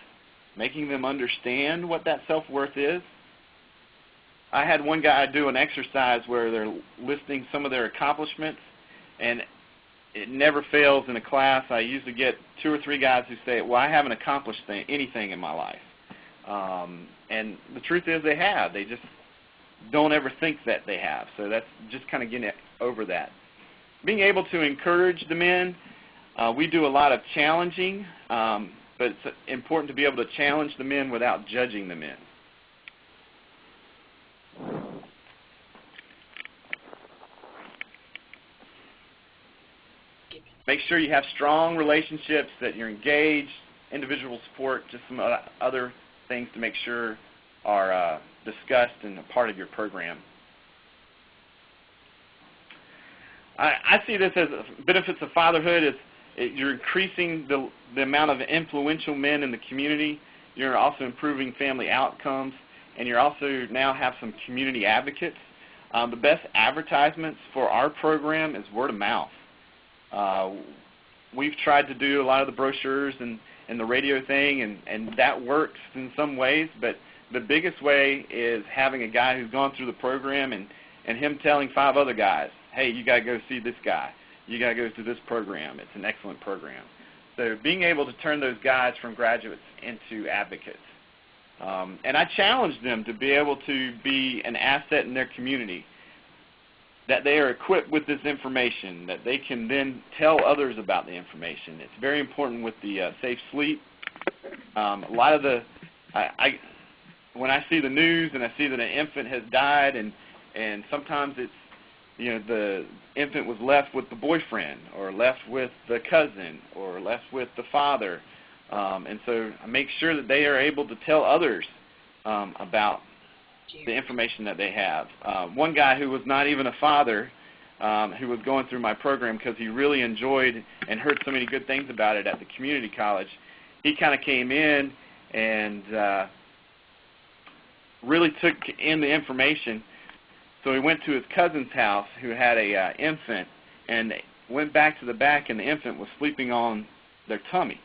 making them understand what that self-worth is. I had one guy do an exercise where they're listing some of their accomplishments, and it never fails in a class. I usually get 2 or 3 guys who say, well, I haven't accomplished anything in my life. And the truth is they have. They just don't ever think that they have. So that's just kind of getting over that. Being able to encourage the men. We do a lot of challenging, but it's important to be able to challenge the men without judging the men. Make sure you have strong relationships, that you're engaged, individual support, just some other things to make sure are discussed and a part of your program. I see this as benefits of fatherhood is you're increasing the amount of influential men in the community. You're also improving family outcomes, and you're also now have some community advocates. The best advertisements for our program is word of mouth. We've tried to do a lot of the brochures and the radio thing, and that works in some ways, but the biggest way is having a guy who's gone through the program and him telling 5 other guys, hey, you got to go see this guy. You got to go to this program. It's an excellent program. So being able to turn those guys from graduates into advocates. And I challenge them to be able to be an asset in their community, that they are equipped with this information, that they can then tell others about the information. It's very important with the safe sleep. A lot of the, when I see the news and I see that an infant has died, and sometimes it's, you know, the infant was left with the boyfriend or left with the cousin or left with the father. And so I make sure that they are able to tell others about the information that they have. One guy who was not even a father, who was going through my program because he really enjoyed and heard so many good things about it at the community college, he kind of came in and really took in the information. So he went to his cousin's house who had a infant, and went back to the back, and the infant was sleeping on their tummy.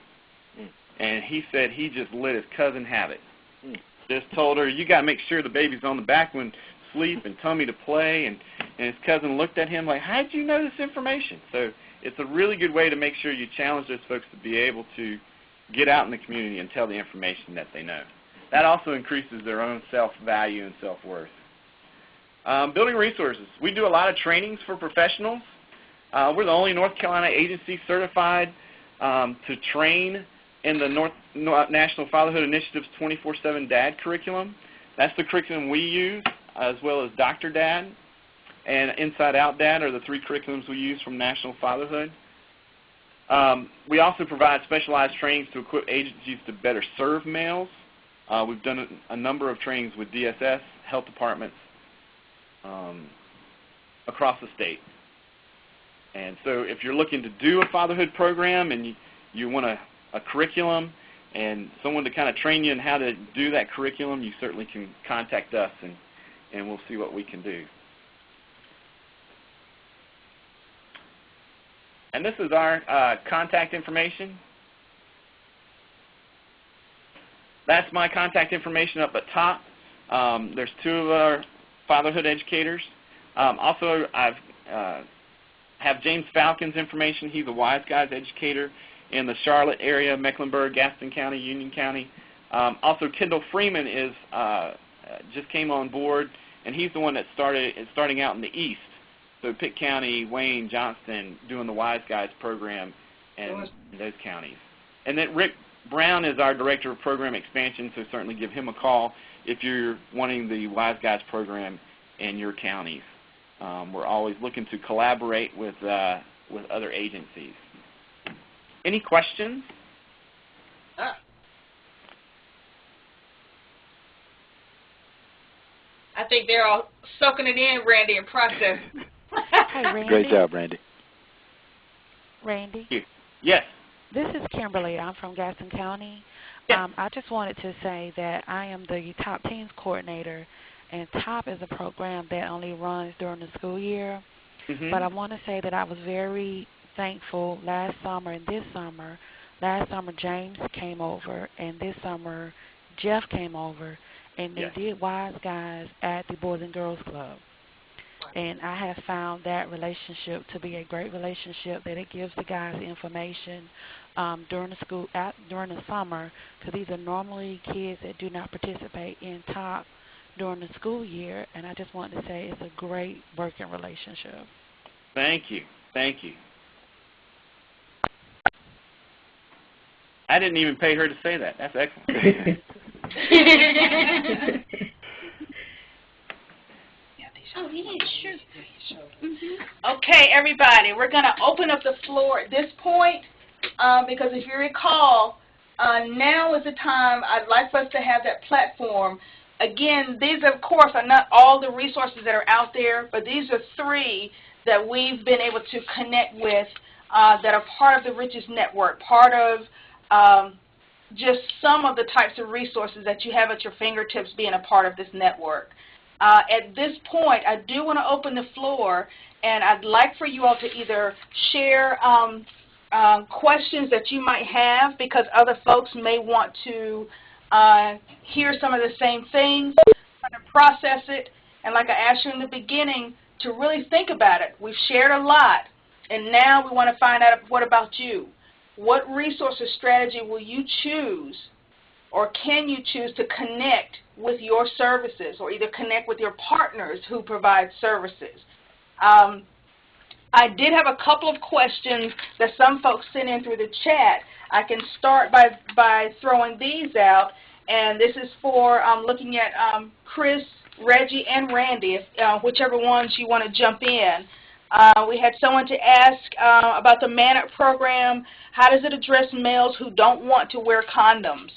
And he said he just let his cousin have it. Just told her, you got to make sure the baby's on the back when sleep and tummy to play. And his cousin looked at him like, how did you know this information? So it's a really good way to make sure you challenge those folks to be able to get out in the community and tell the information that they know. That also increases their own self-value and self-worth. Building resources. We do a lot of trainings for professionals. We're the only North Carolina agency certified to train in the National Fatherhood Initiative's 24/7 DAD curriculum. That's the curriculum we use, as well as Dr. Dad and Inside Out Dad are the 3 curriculums we use from National Fatherhood. We also provide specialized trainings to equip agencies to better serve males. We've done a number of trainings with DSS, health departments, across the state. And so if you're looking to do a fatherhood program and you want a curriculum and someone to kind of train you in how to do that curriculum, you certainly can contact us, and we'll see what we can do. And this is our contact information. That's my contact information up at top. There's 2 of our fatherhood educators. Also, I have James Falcon's information. He's a Wise Guys educator in the Charlotte area, Mecklenburg, Gaston County, Union County. Also, Kendall Freeman is just came on board, and he's the one that starting out in the east. So Pitt County, Wayne, Johnston, doing the Wise Guys program in those counties. And then Rick Brown is our Director of Program Expansion, so certainly give him a call if you're wanting the Wise Guys program in your counties. We're always looking to collaborate with other agencies. Any questions? I think they're all soaking it in, Randy, and processing. Hi, Randy. Great job, Randy. Randy? Yes. This is Kimberly. I'm from Gaston County. Yes. I just wanted to say that I am the Top Teens Coordinator, and TOP is a program that only runs during the school year. But I want to say that I was very thankful last summer and this summer. Last summer, James came over, and this summer, Jeff came over, and they did Wise Guys at the Boys and Girls Club. And I have found that relationship to be a great relationship, that it gives the guys information during the summer, because these are normally kids that do not participate in TOP during the school year, and I just wanted to say it's a great working relationship. Thank you. Thank you. I didn't even pay her to say that. That's excellent. Oh, yeah, sure. Okay, everybody, we're going to open up the floor at this point because if you recall, now is the time I'd like for us to have that platform. Again, these, of course, are not all the resources that are out there, but these are 3 that we've been able to connect with that are part of the Riches Network, part of just some of the types of resources that you have at your fingertips being a part of this network. At this point, I do want to open the floor, and I'd like for you all to either share questions that you might have because other folks may want to hear some of the same things, try to process it, and like I asked you in the beginning, to really think about it. We've shared a lot, and now we want to find out what about you. What resource or strategy will you choose or can you choose to connect with your services or either connect with your partners who provide services? I did have a couple of questions that some folks sent in through the chat. I can start by throwing these out, and this is for looking at Chris, Reggie, and Randy, whichever ones you want to jump in. We had someone to ask about the MANIT program. How does it address males who don't want to wear condoms?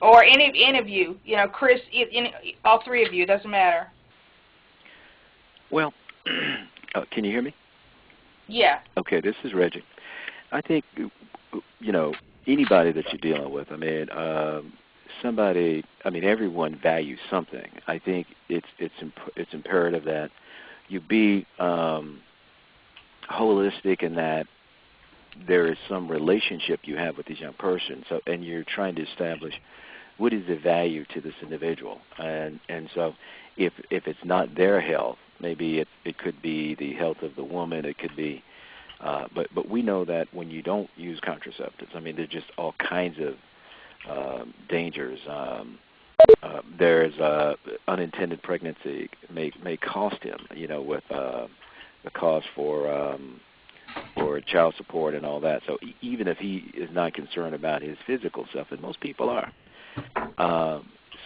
Or any of you, Chris, all 3 of you, doesn't matter. Well, can you hear me? Yeah. Okay, this is Reggie. I think, anybody that you're dealing with, everyone values something. I think it's imperative that you be holistic in that there is some relationship you have with this young person. So, and you're trying to establish what is the value to this individual, and so if it's not their health, maybe it could be the health of the woman. It could be, but we know that when you don't use contraceptives, there's just all kinds of dangers. There's unintended pregnancy may cost him, with the cost for child support and all that. So even if he is not concerned about his physical stuff, and most people are,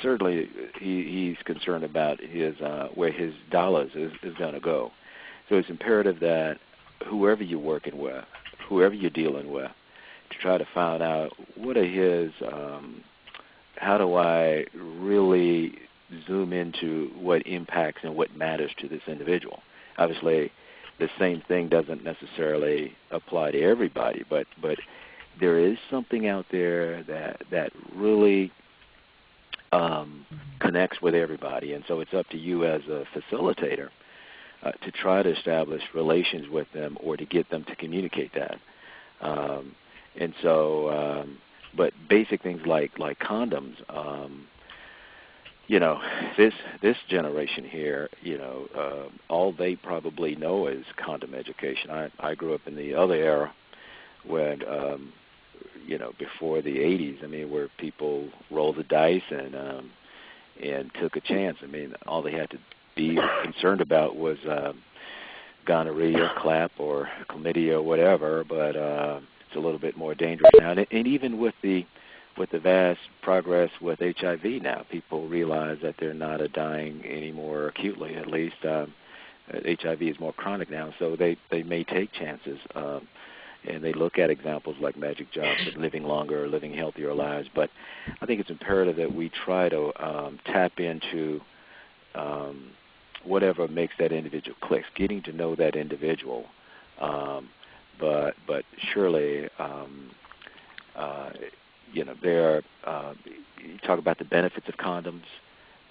certainly he's concerned about his where his dollars is going to go. So it's imperative that whoever you're working with, whoever you're dealing with, to try to find out what are his, how do I really zoom into what impacts and what matters to this individual. Obviously, the same thing doesn't necessarily apply to everybody, but there is something out there that really connects with everybody, and so it's up to you as a facilitator to try to establish relations with them or to get them to communicate that. And so, but basic things like condoms, this generation here, all they probably know is condom education. I grew up in the other era when, before the 80s, where people rolled the dice and took a chance. All they had to be concerned about was gonorrhea, clap, or chlamydia, or whatever. But it's a little bit more dangerous now. And even with the vast progress with HIV now, people realize that they're not dying anymore acutely. At least HIV is more chronic now, so they may take chances. And they look at examples like Magic Johnson of living longer, living healthier lives. But I think it's imperative that we try to tap into whatever makes that individual click, getting to know that individual. But surely, there are, you talk about the benefits of condoms,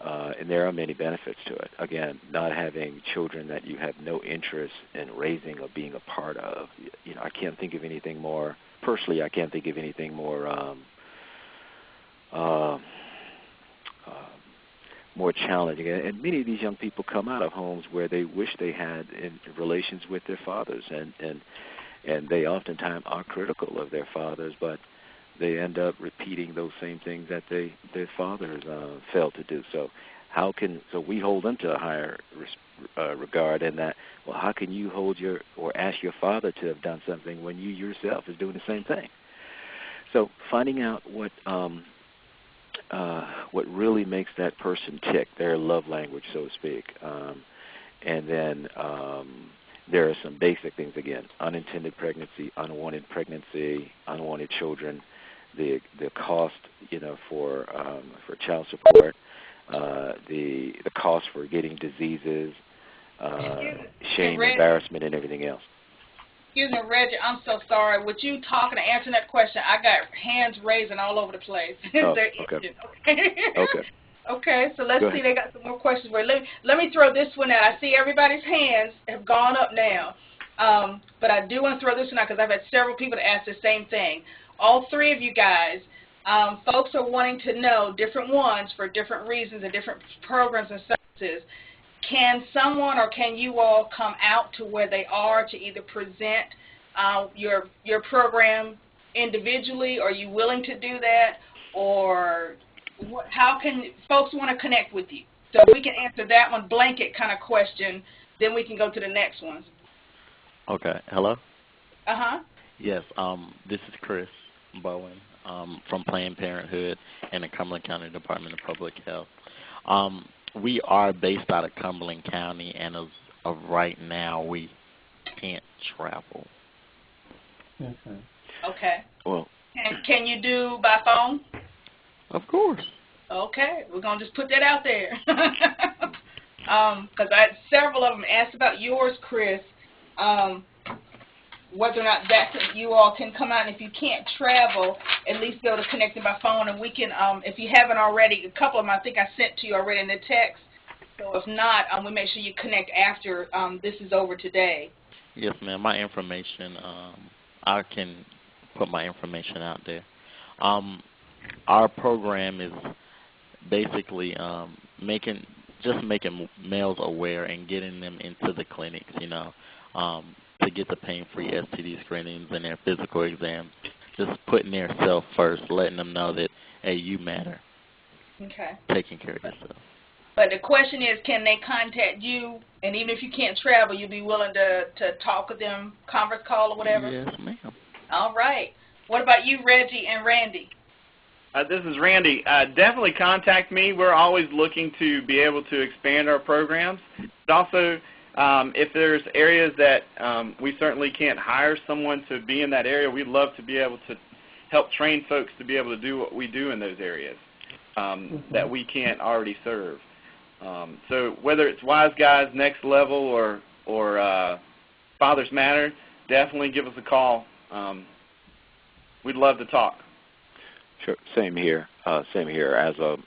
and there are many benefits to it. Again, not having children that you have no interest in raising or being a part of. I can't think of anything more, personally, I can't think of anything more more challenging. And many of these young people come out of homes where they wish they had relations with their fathers, and they oftentimes are critical of their fathers, but they end up repeating those same things that their fathers failed to do. So we hold them to a higher regard in that, well, how can you or ask your father to have done something when you yourself is doing the same thing? So finding out what really makes that person tick, their love language, so to speak. And then there are some basic things again: unintended pregnancy, unwanted children, the cost, for child support, the cost for getting diseases, shame, embarrassment, and everything else. Excuse me, Reggie, I'm so sorry. With you talking and answering that question, I got hands raising all over the place. Oh, okay. Okay. Okay, so let's see. They got some more questions. Let me throw this one out. I see everybody's hands have gone up now. But I do want to throw this one out because I've had several people to ask the same thing. All three of you guys, folks are wanting to know different ones for different reasons and different programs and services. Can someone or can you all come out to where they are to either present your program individually? Are you willing to do that? Or how can folks want to connect with you? So if we can answer that one, blanket kind of question, then we can go to the next ones. Okay. Hello? Uh-huh. Yes, this is Chris Bowen from Planned Parenthood and the Cumberland County Department of Public Health. We are based out of Cumberland County, and as of right now, we can't travel. Mm-hmm. Okay. Well, can you do by phone? Of course. Okay, we're going to just put that out there. Because I had several of them asked about yours, Chris, whether or not you all can come out, and if you can't travel, at least be able to connect it by phone, and we can, if you haven't already, a couple of them I think I sent to you already in the text, so if not, we make sure you connect after this is over today. Yes, ma'am. My information, I can put my information out there. Our program is basically making males aware and getting them into the clinics, to get the pain-free STD screenings and their physical exams. Just putting their self first, letting them know that, hey, you matter. Okay. Taking care of yourself. But the question is, can they contact you? And even if you can't travel, you'll be willing to talk with them, conference call or whatever? Yes, ma'am. All right. What about you, Reggie and Randy? This is Randy. Definitely contact me. We're always looking to be able to expand our programs. But also, if there's areas that we certainly can't hire someone to be in that area, we'd love to be able to help train folks to be able to do what we do in those areas that we can't already serve. So whether it's Wise Guys, Next Level, or Fathers Matter, definitely give us a call. We'd love to talk. Sure. Same here. Same here. As a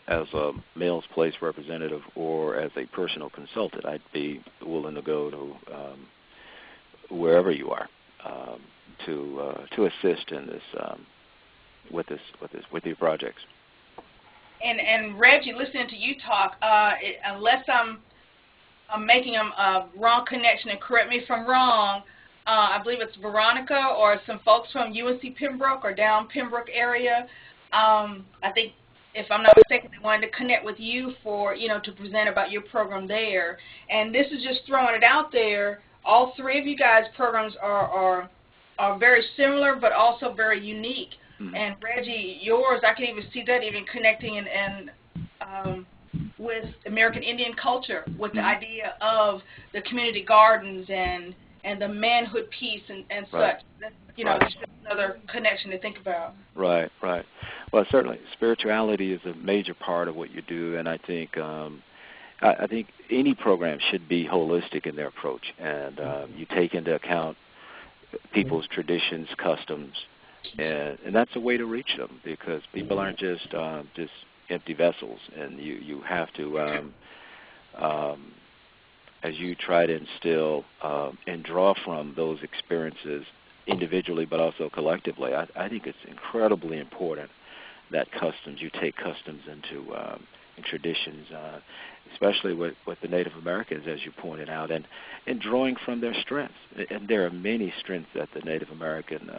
Males Place representative or as a personal consultant, I'd be willing to go to wherever you are to assist in this with your projects. And Reggie, listening to you talk, unless I'm making a wrong connection, and correct me if I'm wrong, I believe it's Veronica or some folks from UNC Pembroke or down Pembroke area. I think, if I'm not mistaken, they wanted to connect with you for, to present about your program there. And this is just throwing it out there. All three of you guys' programs are very similar, but also very unique. Mm-hmm. And Reggie, yours, I can even see that even connecting and with American Indian culture, with the idea of the community gardens and the manhood piece and right. such. That's, it's just another connection to think about. Right, right. Well, certainly, spirituality is a major part of what you do, and I think any program should be holistic in their approach, and you take into account people's traditions, customs, and that's a way to reach them, because people aren't just empty vessels, and you have to, as you try to instill and draw from those experiences individually but also collectively, I think it's incredibly important that you take customs into and traditions, especially with the Native Americans, as you pointed out, and drawing from their strengths. And there are many strengths that the Native American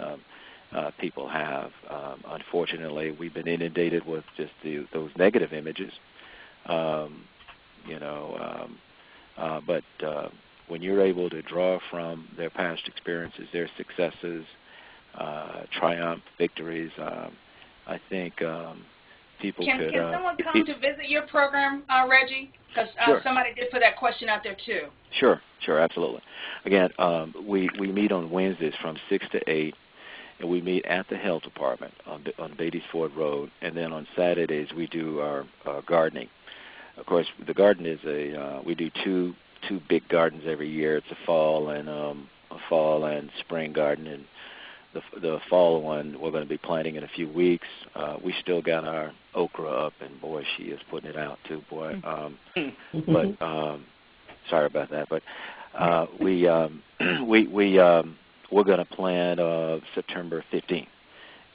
people have. Unfortunately, we've been inundated with just those negative images, but when you're able to draw from their past experiences, their successes, triumph, victories, I think people Can someone come to visit your program, Reggie? Because sure. Somebody did put that question out there too. Sure, absolutely. Again, we meet on Wednesdays from 6 to 8, and we meet at the health department on Beatties Ford Road. And then on Saturdays we do our gardening. Of course, the garden is we do two big gardens every year. It's a fall and spring garden, and the fall one we're going to be planting in a few weeks. We still got our okra up, and boy, she is putting it out too, boy. But sorry about that. But we're going to plant September 15th.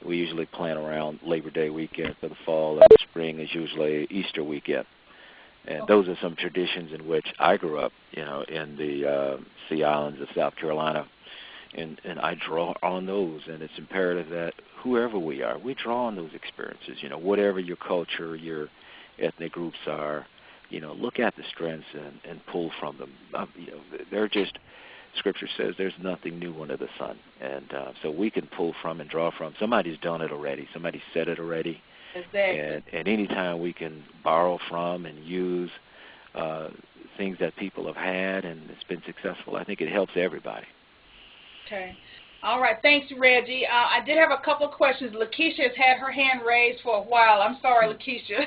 We usually plant around Labor Day weekend. For the fall and spring is usually Easter weekend. And those are some traditions in which I grew up, in the Sea Islands of South Carolina. And I draw on those, and it's imperative that whoever we are, we draw on those experiences. Whatever your culture, your ethnic groups are, look at the strengths and pull from them. They're just, Scripture says there's nothing new under the sun. And so we can pull from and draw from. Somebody's done it already. Somebody said it already. Exactly. And any time we can borrow from and use things that people have had and it's been successful, I think it helps everybody. Okay. All right. Thanks, Reggie. I did have a couple of questions. Lakeisha has had her hand raised for a while. I'm sorry, Lakeisha.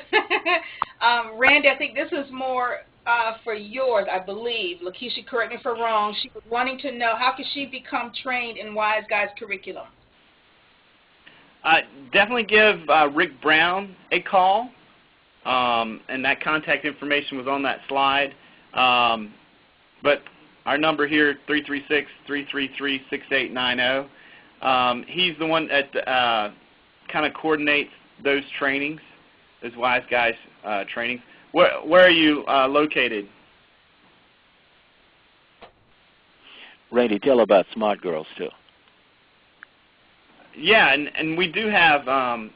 Randy, I think this is more for yours, I believe. Lakeisha, correct me if I'm wrong. She was wanting to know, how can she become trained in Wise Guys curriculum? Definitely give Rick Brown a call, and that contact information was on that slide. But our number here, 336-333-6890. He's the one that kind of coordinates those trainings, those Wise Guys trainings. Where are you located? Randy, tell about Smart Girls, too. Yeah, and we do have a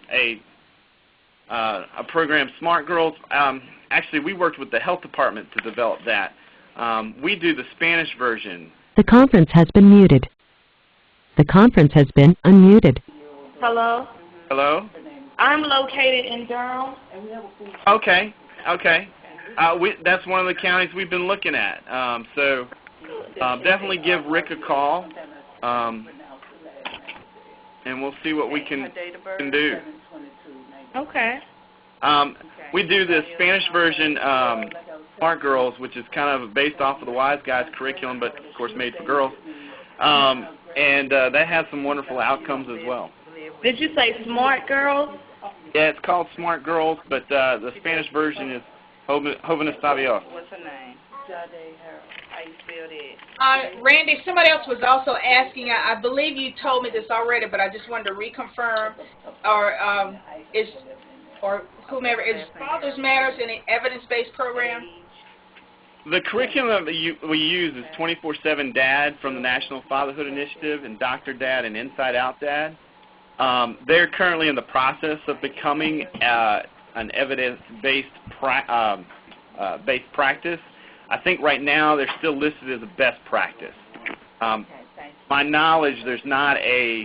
program, Smart Girls. Actually, we worked with the health department to develop that. We do the Spanish version. The conference has been muted. The conference has been unmuted. Hello? Hello? I'm located in Durham. Okay. That's one of the counties we've been looking at. So definitely give Rick a call, and we'll see what we can do. Okay. We do the Spanish version, Smart Girls, which is kind of based off of the Wise Guys curriculum, but of course made for girls. And that has some wonderful outcomes as well. Did you say Smart Girls? Yeah, it's called Smart Girls, but the Spanish version is Jóvenes Sabios. What's her name? How you spell that? Randy, somebody else was also asking, I believe you told me this already, but I just wanted to reconfirm, or whomever, is Fathers Matters an evidence-based program? The curriculum that we use is 24/7 Dad from the National Fatherhood Initiative and Dr. Dad and Inside Out Dad. They're currently in the process of becoming an evidence-based practice. I think right now they're still listed as a best practice. My knowledge, there's not a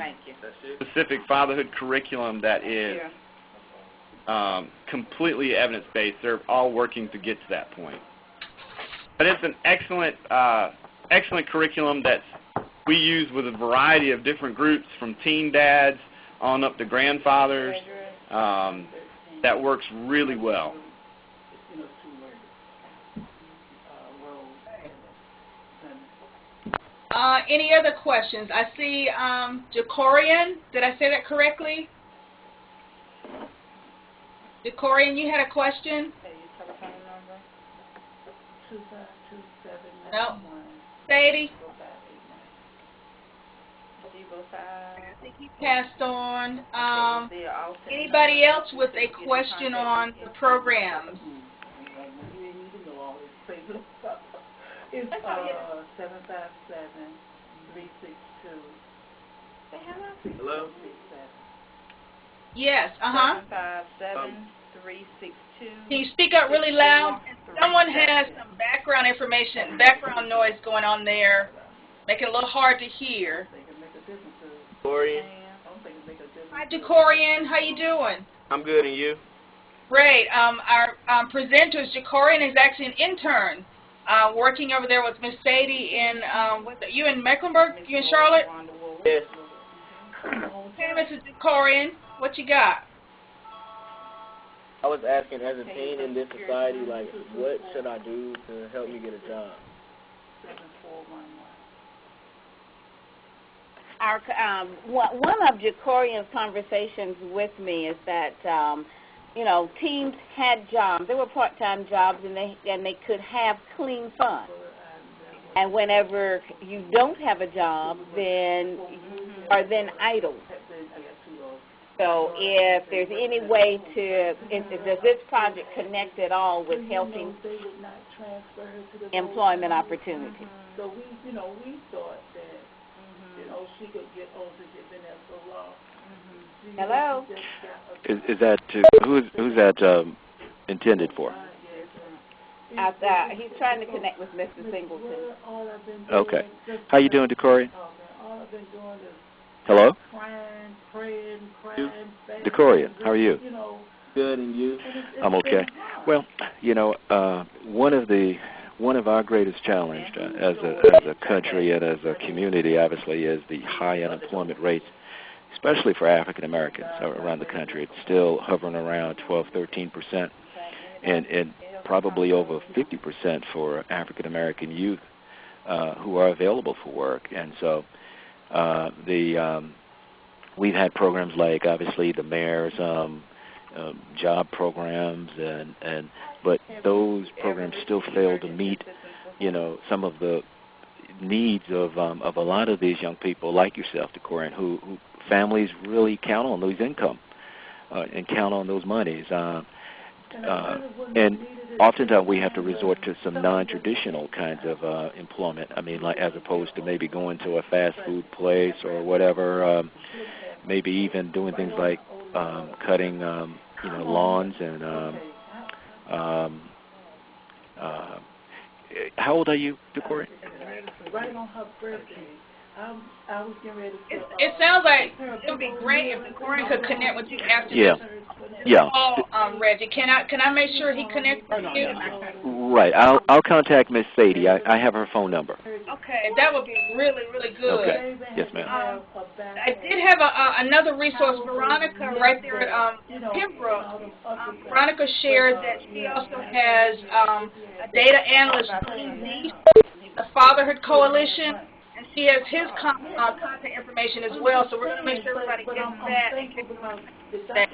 specific fatherhood curriculum that is completely evidence-based. They're all working to get to that point. But it's an excellent curriculum that we use with a variety of different groups, from teen dads on up to grandfathers. That works really well. Any other questions? I see Jacorian. Did I say that correctly? Jacorian, you had a question? No. Sadie? I think he passed on. Anybody else with a question on the programs? It's 757-362. Hello? Yes, 757-362. Can you speak up really loud? Someone has some background information, background noise going on there, making it a little hard to hear. Dorian. Hi, Jacorian. How you doing? I'm good, and you? Great. Our presenter is Jacorian, is actually an intern working over there with Miss Sadie in, you in Mecklenburg? You in Charlotte? Yes. Hey, Mrs. Jacorian, what you got? I was asking, as a teen in this society, like, what should I do to help me get a job? One of Jacorian's conversations with me is that, teens had jobs. They were part-time jobs, and they could have clean funds. And whenever you don't have a job, then you are then idle. So if there's any way does this project connect at all with helping employment opportunities? So we thought that, she could get on to get been there so long. Hello? Is that who's that intended for? He's trying to connect with Mr. Singleton. Okay. How you doing, Decoria? All I've been doing is Hello? crying, praying, Decoria, how are you? Good, and you? I'm okay. Well, one of our greatest challenges as a country and as a community, obviously, is the high unemployment rates, especially for African Americans around the country. It's still hovering around 12, 13%, and probably over 50% for African American youth who are available for work. And so we've had programs like, obviously, the mayor's job programs, but those programs still fail to meet, some of the needs of a lot of these young people like yourself, Decoria, who families really count on those income and count on those monies. And oftentimes we have to resort to some non-traditional kinds of employment. I mean, like as opposed to maybe going to a fast food place or whatever, maybe even doing things like cutting, lawns and how old are you, Decoria? Right on her birthday. I was getting ready to It sounds like it would be great if Jacorian could connect with you after Yeah. this. Yeah. Reggie, can I make sure he connects with you? Right. I'll contact Miss Sadie. I have her phone number. Okay, that would be really, really good. Okay. Yes, ma'am. I did have another resource, Veronica, right there at Pembroke. Veronica shared that she also has a data analyst, Dean the Fatherhood Coalition, and she has his contact information as well. So we're going to make sure everybody gets that.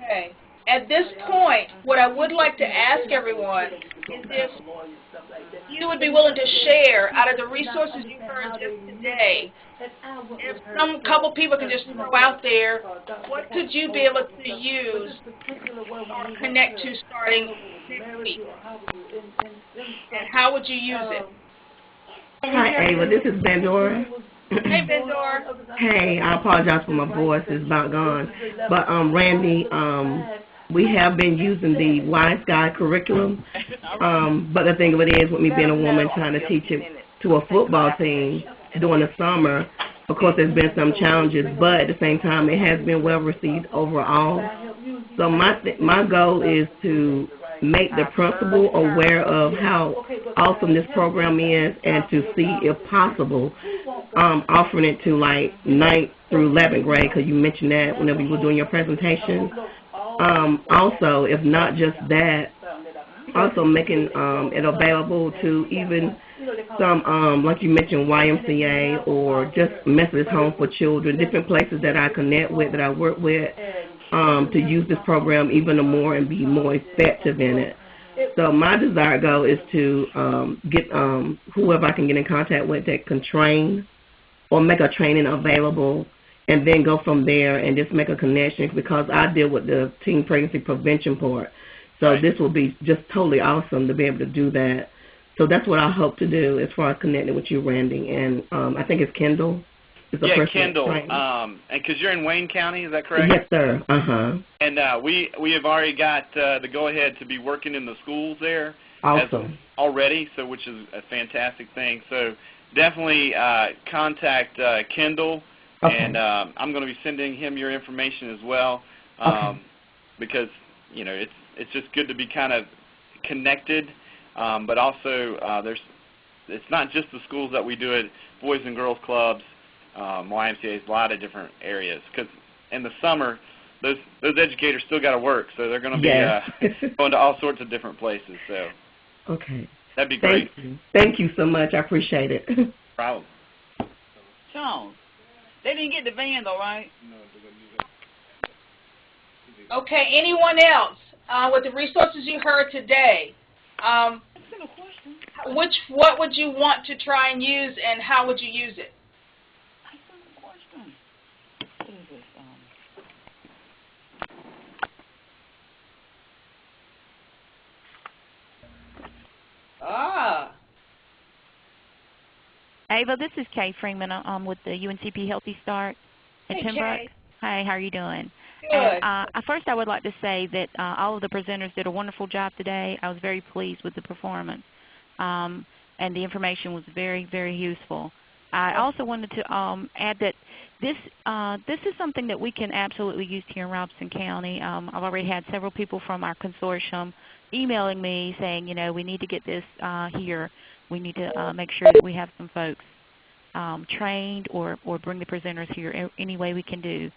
Okay. At this point, what I would like to ask everyone is if you would be willing to share out of the resources you heard just today, if some couple people can just throw out there, what could you be able to use or connect to starting next week? And how would you use it? Hi, Ava. This is Bandora. Hey, Bandora. Hey, I apologize for my voice. It's about gone. But, Randy, we have been using the Wise Guy curriculum. But the thing of it is, with me being a woman trying to teach it to a football team during the summer, of course, there's been some challenges, but at the same time, it has been well received overall. So my goal is to make the principal aware of how awesome this program is and to see, if possible, offering it to like 9th through 11th grade, because you mentioned that whenever you were doing your presentation. Also, if not just that, also making it available to even some, like you mentioned, YMCA or just Methodist Home for Children, different places that I connect with, that I work with, to use this program even more and be more effective in it. So my desired goal is to get whoever I can get in contact with that can train or make a training available, and then go from there and just make a connection, because I deal with the teen pregnancy prevention part. So this will be just totally awesome to be able to do that. So that's what I hope to do as far as connecting with you, Randy. And I think it's Kendall. Yeah, Kendall. And because you're in Wayne County, is that correct? Yes, sir. And we have already got the go-ahead to be working in the schools there. Awesome. Already, so which is a fantastic thing. So definitely contact Kendall. Okay. And I'm going to be sending him your information as well. because it's just good to be kind of connected, but also it's not just the schools that we do it, Boys and Girls Clubs, YMCA's, a lot of different areas, because in the summer those educators still got to work, so they're going to be going to all sorts of different places. So okay, that'd be great. Thank you so much. I appreciate it. Problem. Sean, they didn't get the van though, right? Okay, anyone else with the resources you heard today? What would you want to try and use, and how would you use it? What is this? Ava, this is Kay Freeman. I'm with the UNCP Healthy Start at Pembroke. Kay. Hi, how are you doing? Good. And, first, I would like to say that all of the presenters did a wonderful job today. I was very pleased with the performance, and the information was very, very useful. I also wanted to add that this is something that we can absolutely use here in Robeson County. I've already had several people from our consortium emailing me saying, we need to get this here. We need to make sure that we have some folks trained or bring the presenters here any way we can do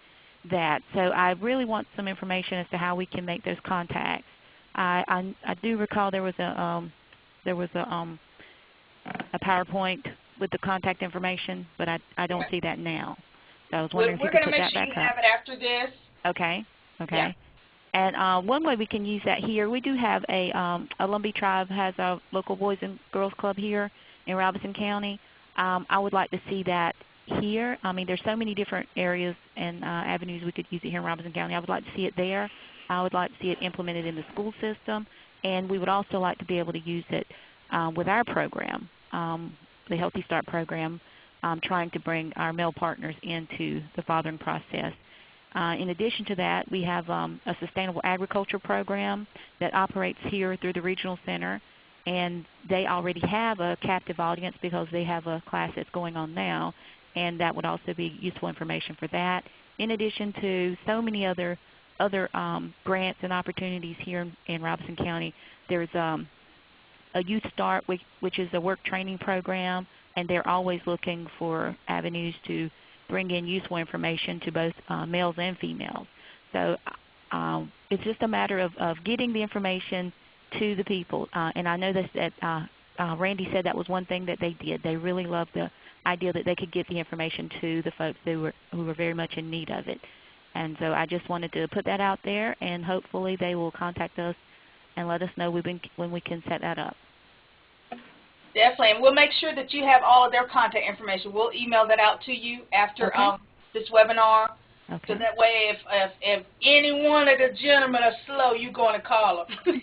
that. So I really want some information as to how we can make those contacts. I do recall there was a PowerPoint with the contact information, but I don't see that now. So I was wondering if you could put that back up. We're going to make sure you have it after this. Okay. Yeah. And one way we can use that here, we do have a Lumbee Tribe has a local Boys and Girls Club here in Robeson County. I would like to see that here. I mean, there's so many different areas and avenues we could use it here in Robeson County. I would like to see it there. I would like to see it implemented in the school system. And we would also like to be able to use it with our program, the Healthy Start program, trying to bring our male partners into the fathering process. In addition to that, we have a sustainable agriculture program that operates here through the regional center, and they already have a captive audience because they have a class that's going on now, and that would also be useful information for that. In addition to so many other grants and opportunities here in Robeson County, there's a Youth Start, which is a work training program, and they're always looking for avenues to bring in useful information to both males and females. So it's just a matter of getting the information to the people. And I know that Randy said that was one thing that they did. They really loved the idea that they could get the information to the folks who were very much in need of it. And so I just wanted to put that out there, and hopefully they will contact us and let us know when we can set that up. Definitely, and we'll make sure that you have all of their contact information. We'll email that out to you after this webinar. Okay. So that way, if any one of the gentlemen are slow, you're going to call them.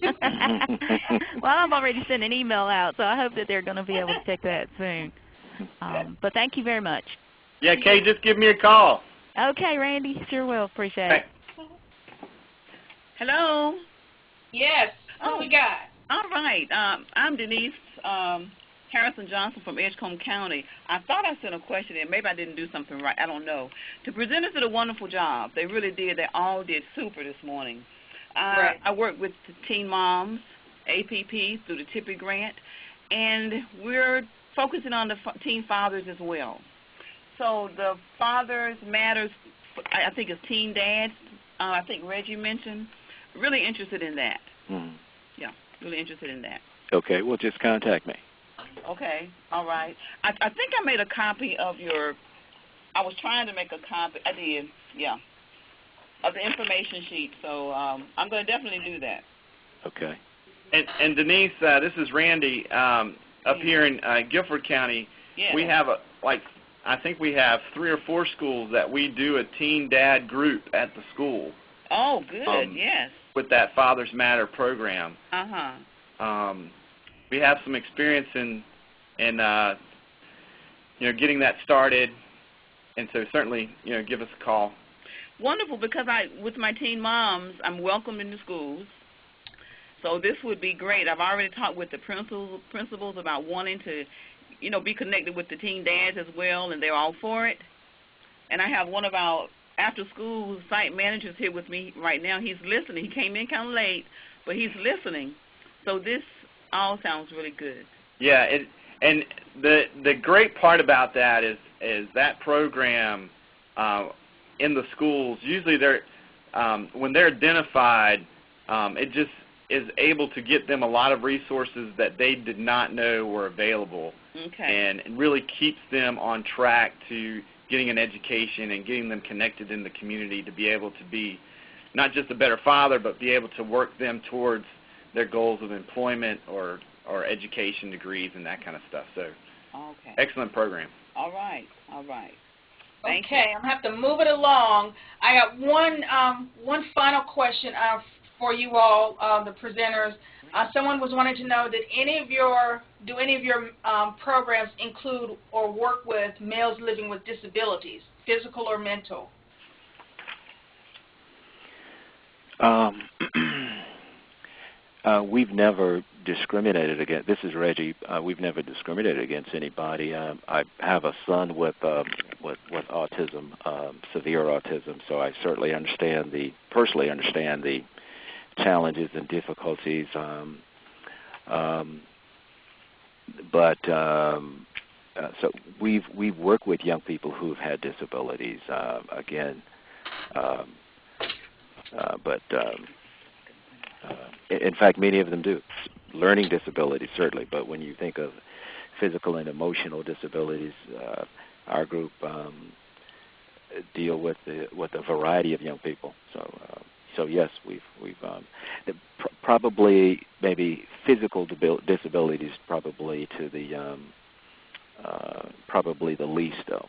Well, I've already sent an email out, so I hope that they're going to be able to check that soon. But thank you very much. Yeah, Kay, just give me a call. Okay, Randy, sure will. Appreciate it. Hello. Yes. Who we got? All right. I'm Denise Harrison Johnson from Edgecombe County. I thought I sent a question in. Maybe I didn't do something right. I don't know. The presenters did a wonderful job. They really did. They all did super this morning. Right. I work with the Teen Moms, APP, through the Tippy Grant, and we're focusing on the teen fathers as well. So the Fathers Matters, I think it's Teen Dads, I think Reggie mentioned. Really interested in that. Yeah, really interested in that. Okay, well, just contact me. Okay, all right. I think I made a copy of I was trying to make a copy. I did, yeah, of the information sheet. So I'm going to definitely do that. Okay. And Denise, this is Randy. Up here in Guilford County, we have I think we have 3 or 4 schools that we do a teen dad group at the school. Oh, good. Yes. With that Fathers Matter program. We have some experience in getting that started, and so certainly give us a call. Wonderful, because with my teen moms, I'm welcomed in the schools. So this would be great. I've already talked with the principals about wanting to, be connected with the teen dads as well, and they're all for it. And I have one of our after school site manager's here with me right now. He's listening. He came in kind of late, but he's listening. So this all sounds really good. Yeah, and the great part about that is that program in the schools, usually they're when they're identified, it just is able to get them a lot of resources that they did not know were available. Okay. And really keeps them on track to getting an education and getting them connected in the community to be able to be not just a better father, but be able to work them towards their goals of employment or education degrees and that kind of stuff. So, okay. Excellent program. All right. Thank okay, you. I'm going to have to move it along. I got one final question for you all, the presenters. Someone was wanting to know, do any of your programs include or work with males living with disabilities, physical or mental? We've never discriminated against. This is Reggie. We've never discriminated against anybody. I have a son with autism, severe autism, so I certainly personally understand the challenges and difficulties. So we've worked with young people who've had disabilities. In fact, many of them do. Learning disabilities, certainly, but when you think of physical and emotional disabilities, our group deal with a variety of young people. So yes, we've probably maybe physical disabilities probably the least though,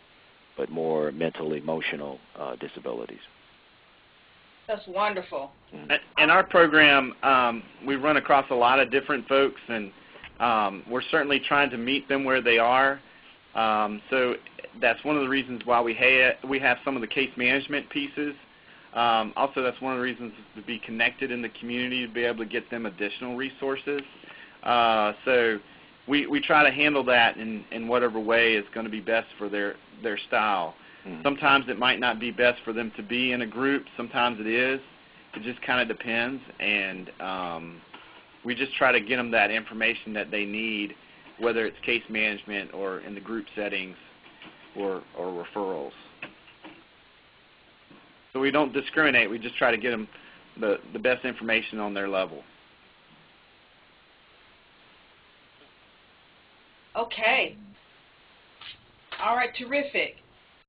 but more mental, emotional disabilities. That's wonderful. In our program, we run across a lot of different folks, and we're certainly trying to meet them where they are. So that's one of the reasons why we have some of the case management pieces. Also, that's one of the reasons to be connected in the community, to be able to get them additional resources. So we try to handle that in whatever way is going to be best for their style. Sometimes it might not be best for them to be in a group. Sometimes it is. It just kind of depends. And we just try to get them that information that they need, whether it's case management or in the group settings or referrals. So we don't discriminate. We just try to get them the best information on their level. Okay. All right, terrific.